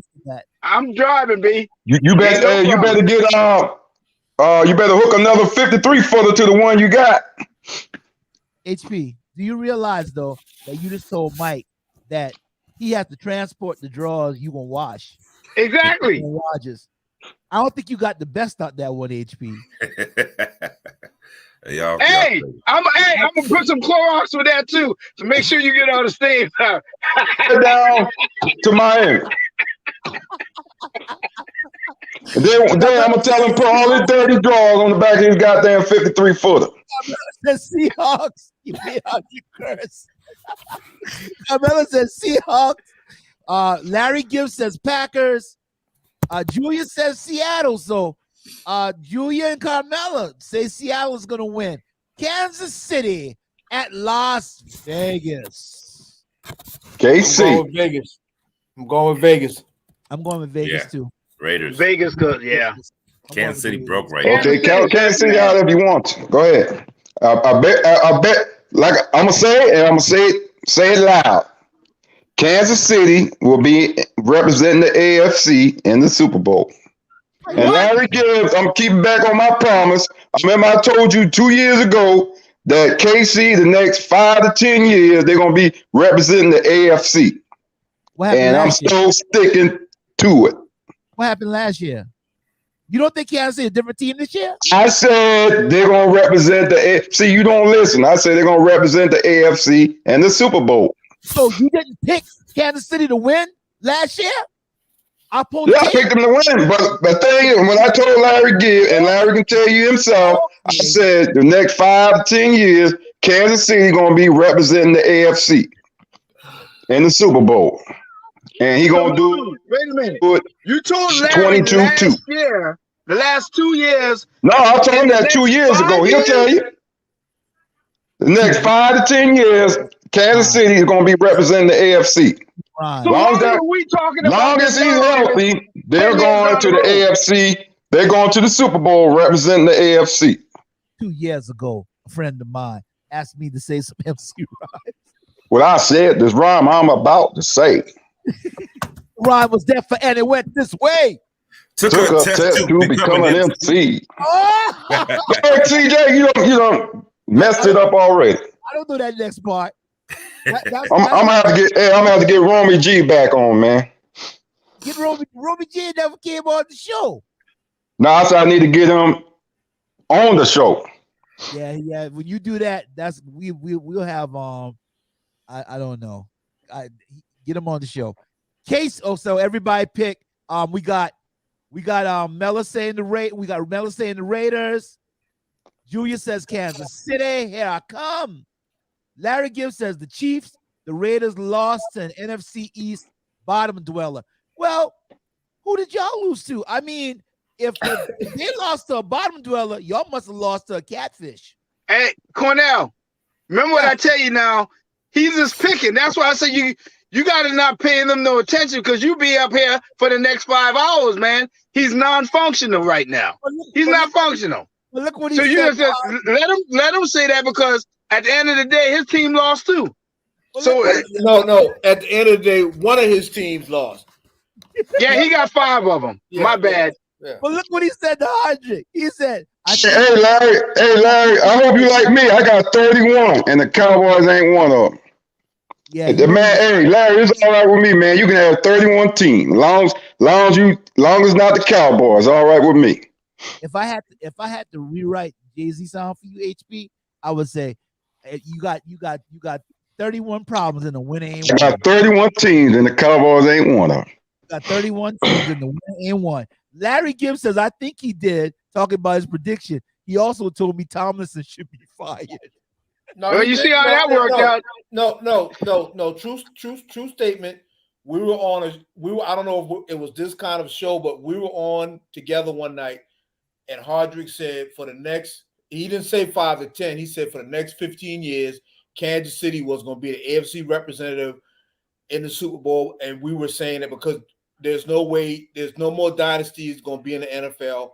I'm driving, B. You better you better get you better hook another 53 footer to the one you got. HP, do you realize though that you just told Mike that he has to transport the drawers you gonna wash? Exactly. Rodgers. I don't think you got the best out that one, HP. Hey, I'm gonna put some Clorox with that too to make sure you get all the stains out. Down to Miami. And then I'm gonna tell him put all his dirty drawers on the back of his goddamn 53 footer. The Seahawks. You curse. Carmela says Seahawks. Larry Gibbs says Packers. Julia says Seattle. So Julia and Carmela say Seattle's gonna win. Kansas City at Las Vegas. KC. I'm going with Vegas. I'm going with Vegas too. Raiders. Vegas, good, yeah. Kansas City broke right Okay, Kansas City out if you want to. Go ahead. I bet. Like I'm gonna say it, and I'm gonna say it loud. Kansas City will be representing the AFC in the Super Bowl. And Larry Gibbs, I'm keeping back on my promise. I remember I told you 2 years ago that KC, the next 5 to 10 years, they're gonna be representing the AFC. And I'm still sticking to it. What happened last year? You don't think Kansas City is a different team this year? I said they're gonna represent the AFC. You don't listen. I said they're gonna represent the AFC and the Super Bowl. So you didn't pick Kansas City to win last year? I picked them to win, but the thing is, when I told Larry Gibbs, and Larry can tell you himself, I said the next 5 to 10 years, Kansas City gonna be representing the AFC in the Super Bowl, and he gonna do. Wait a minute. You told Larry 22-2 year, the last 2 years. No, I told him that 2 years ago. He'll tell you. The next 5 to 10 years, Kansas City is gonna be representing the AFC. Right. So long as we talking about long as he's healthy, they're going to the AFC. They're going to the Super Bowl representing the AFC. 2 years ago, a friend of mine asked me to say some MC rhymes. What I said, this rhyme I'm about to say. Rhyme was there for, and it went this way. Took a test to become an MC. Oh! Hey, CJ, you don't messed it up already. I don't do that next part. I'm gonna have to get Romy G back on, man. Get Romy G never came on the show. Now I said I need to get him on the show. Yeah. When you do that, that's we'll have I don't know. Get him on the show. Case. Oh, so everybody pick. We got Mella saying the Raiders. Julia says Kansas City. Here I come. Larry Gibbs says the Chiefs. The Raiders lost to an NFC East bottom dweller. Well, who did y'all lose to? I mean, if they lost to a bottom dweller, y'all must have lost to a catfish. Hey, Cornell, remember what I tell you now? He's just picking. That's why I say you got to not paying them no attention because you be up here for the next 5 hours, man. He's non-functional right now. He's not functional. Well, look what he so said. You just let him say that because at the end of the day, his team lost too. Well, so no. At the end of the day, one of his teams lost. Yeah, he got 5 of them. Yeah, My bad. Yeah. But look what he said to Andre. He said, Hey, Larry, I hope you like me. I got 31, and the Cowboys ain't one of them. Yeah, man. Hey, Larry, it's all right with me, man. You can have 31 teams, long as not the Cowboys. All right with me. If I had to rewrite Jay-Z song for you, HP, I would say you got 31 problems and the winner ain't one. I got 31 teams, and the Cowboys ain't one of them. You got 31 teams and the winner ain't one. Larry Gibbs says, I think he did, talking about his prediction. He also told me Tomlinson should be fired. No, well, you see how that worked out. No. True statement. We were on I don't know if it was this kind of show, but we were on together one night, and Hardrick said he didn't say 5 to 10. He said for the next 15 years, Kansas City was going to be the AFC representative in the Super Bowl, and we were saying that because there's no more dynasties going to be in the NFL.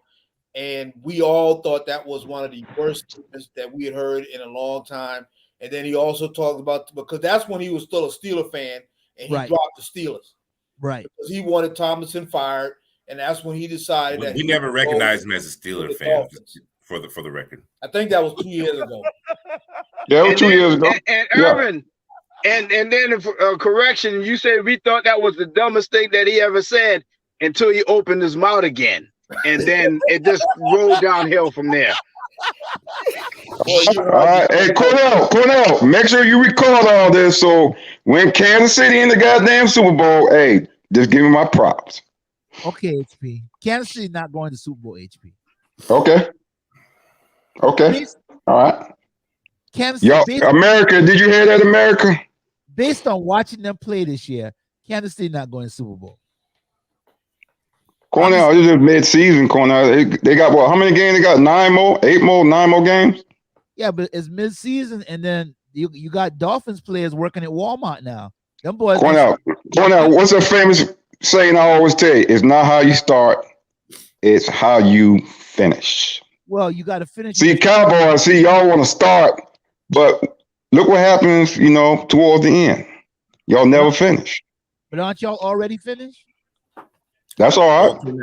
And we all thought that was one of the worst statements that we had heard in a long time. And then he also talked about, because that's when he was still a Steeler fan and he dropped the Steelers. Right. Because he wanted Tomlinson fired. And that's when he decided that we never recognized him as a Steeler fan for the record. I think that was 2 years ago. Yeah, it was 2 years ago. And Irvin, and then correction, you said we thought that was the dumbest thing that he ever said until he opened his mouth again. And then it just rolled downhill from there. All right. Hey, Cornell, make sure you record all this. So when Kansas City in the goddamn Super Bowl, hey, just give me my props. Okay, HP. Kansas City not going to Super Bowl, HP. Okay. All right. Kansas City. America, did you hear that, America? Based on watching them play this year, Kansas City not going to Super Bowl. Cornell, this is mid-season, Cornell. They got what? How many games? They got 9 more games? Yeah, but it's mid-season, and then you got Dolphins players working at Walmart now. Them boys. Cornell, what's a famous saying I always tell you? It's not how you start, it's how you finish. Well, you got to finish. See, Cowboys, y'all want to start, but look what happens, towards the end. Y'all never finish. But aren't y'all already finished? That's all right.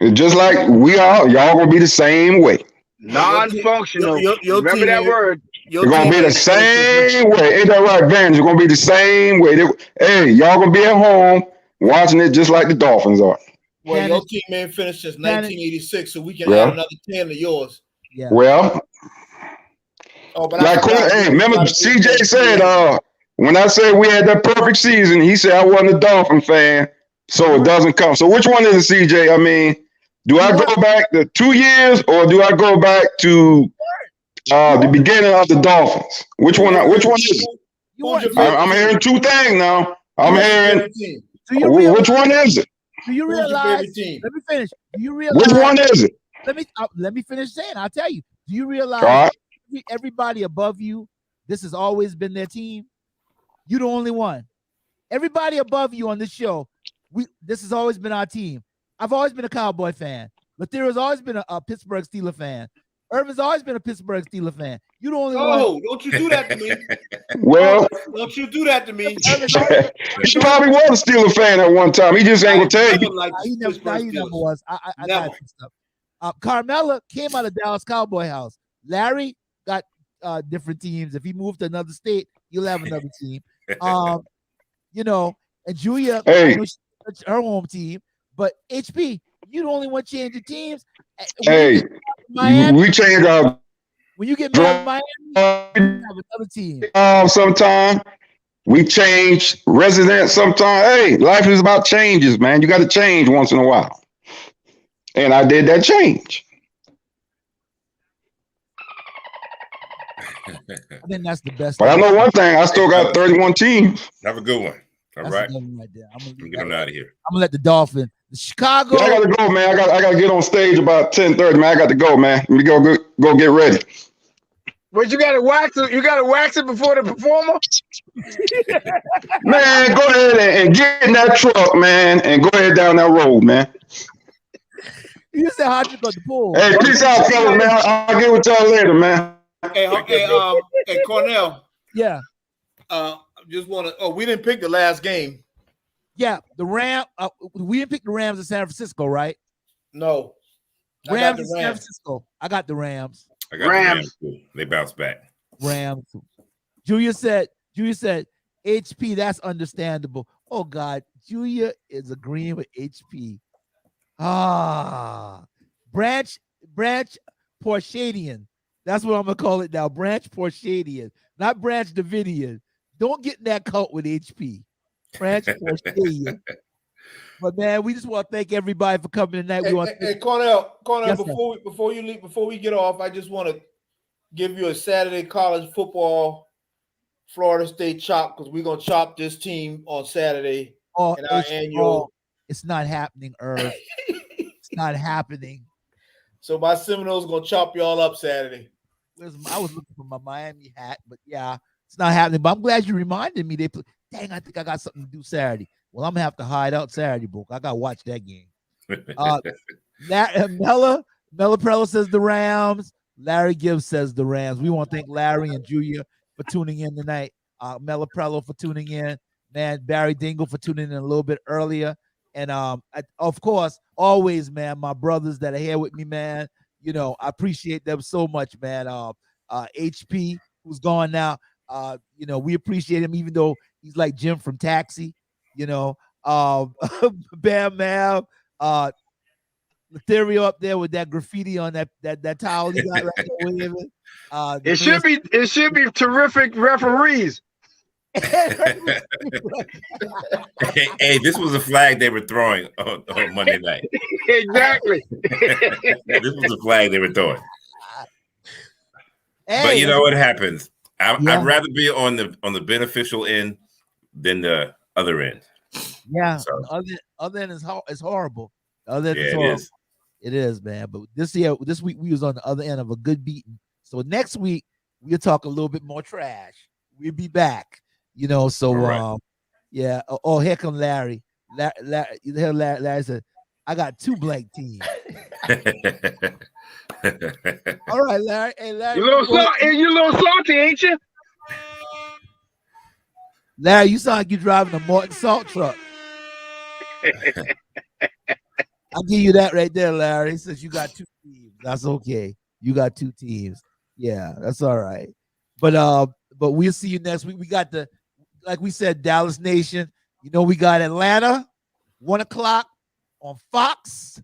It's just like we are. Y'all gonna be the same way. Non-functional. Remember that word. You're gonna be the same way. Ain't that right, Vance? You're gonna be the same way. Hey, y'all gonna be at home watching it just like the Dolphins are. Well, your team ain't finished since 1986, so we can add another 10 to yours. Yeah. Well, hey, remember CJ said, when I said we had that perfect season, he said I wasn't a Dolphin fan. So it doesn't come. So which one is it, CJ? I mean, do I go back to 2 years or do I go back to the beginning of the Dolphins? Which one is it? I'm hearing two things now. I'm hearing which one is it? Do you realize? Let me finish. Do you realize? Which one is it? Let me finish saying. I'll tell you. Do you realize everybody above you, this has always been their team? You're the only one. Everybody above you on this show, this has always been our team. I've always been a Cowboy fan. But there has always been a Pittsburgh Steelers fan. Urban's always been a Pittsburgh Steelers fan. You the only one. Oh, don't you do that to me. Well, Don't you do that to me. he probably was a Steeler fan at one time. He just ain't gonna tell you. Like He never was. I Never. got some stuff. Carmella came out of Dallas Cowboy house. Larry got different teams. If he moved to another state, he'll have another team. You know, and Julia, Hey. I know she's her home team, but HP, you the only one changing teams. Hey, Miami, we change our when you get mad at Miami, you have another team. sometime. We change residents sometime. Hey, life is about changes, man. You got to change once in a while. And I did that change. I think that's the best. But I know one thing, I still got 31 teams. Have a good one. All That's right. another one right there. I'm Get them out of here. gonna let the Dolphin, the Chicago. Yeah, I gotta go, man. I gotta get on stage about 10:30, man. I got to go, man. Let me go get ready. But you gotta wax it. You gotta wax it before the performer. Man, go ahead and get in that truck, man, and go ahead down that road, man. You said how'd you go to the pool? Hey, peace out, fellas, man. I'll get with y'all later, man. Hey, Cornell. Yeah, Just want to. Oh, we didn't pick the last game. yeah. The we didn't pick the Rams in San Francisco, right? No. I got Rams the in San Francisco. I got the Rams. I got the Rams too. They bounced back. Rams. Julia said, HP, that's understandable. Oh God, Julia is agreeing with HP. Branch Porshadian. That's what I'm gonna call it now. Branch Porshadian, not Branch Davidian. Don't get in that cult with HP. Branch Porshadian. But man, we just want to thank everybody for coming tonight. Hey, Cornell, Yes, before you leave, before we get off, I just want to give you a Saturday college football Florida State chop because we're gonna chop this team on Saturday in our annual. It's not happening, Irv. It's not happening. So my Seminoles gonna chop y'all up Saturday. I was looking for my Miami hat, but yeah, it's not happening. But I'm glad you reminded me. Dang, I think I got something to do Saturday. Well, I'm gonna have to hide out Saturday, book. I gotta watch that game. Mella Prello says the Rams. Larry Gibbs says the Rams. We want to thank Larry and Julia for tuning in tonight. Mella Prello for tuning in. Man, Barry Dingle for tuning in a little bit earlier. And of course, always, man, my brothers that are here with me, man. You know, I appreciate them so much, man. HP, who's gone now. You know, we appreciate him, even though he's like Jim from Taxi. You know, Bam Mav, Ethereal up there with that graffiti on that towel he got right there. It should be terrific referees. Hey, this was a flag they were throwing on Monday night. Exactly. This was a flag they were throwing. Hey, But you know what happens? I'd rather be on the beneficial end than the other end. Yeah. So. Other end is horrible. Other end Yeah, is it horrible. is. It is, man. But this week we was on the other end of a good beating. So next week we'll talk a little bit more trash. We'll be back. You know, so right. yeah. Oh, here come Larry. Larry said, I got 2 blank teams. All right, Larry. Hey, Larry. You a little salty, ain't you? Larry, you sound like you're driving a Morton salt truck. I'll give you that right there, Larry. Since you got 2 teams, that's okay. You got 2 teams. Yeah, that's all right. But we'll see you next week. We got like we said, Dallas Nation. You know, we got Atlanta, 1:00 on Fox.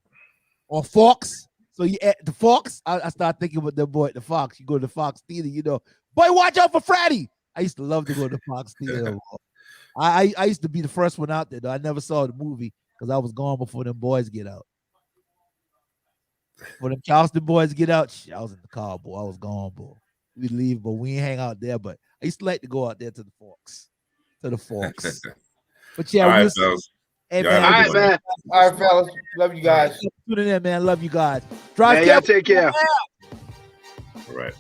So you at the Fox. I start thinking about the boy, the Fox. You go to the Fox Theater, you know. Boy, watch out for Freddy. I used to love to go to the Fox Theater. I used to be the first one out there, though. I never saw the movie because I was gone before them boys get out. When them Charleston boys get out, I was in the car, boy. I was gone, boy. We'd leave, but we ain't hang out there. But I used to like to go out there to the Forks. But yeah, All right, we'll fellas. hey, Y'all man, have a good one. man. All right, fellas. Love you guys. tuning in, man. Love you guys. Drive Man, y'all careful. take care. All right.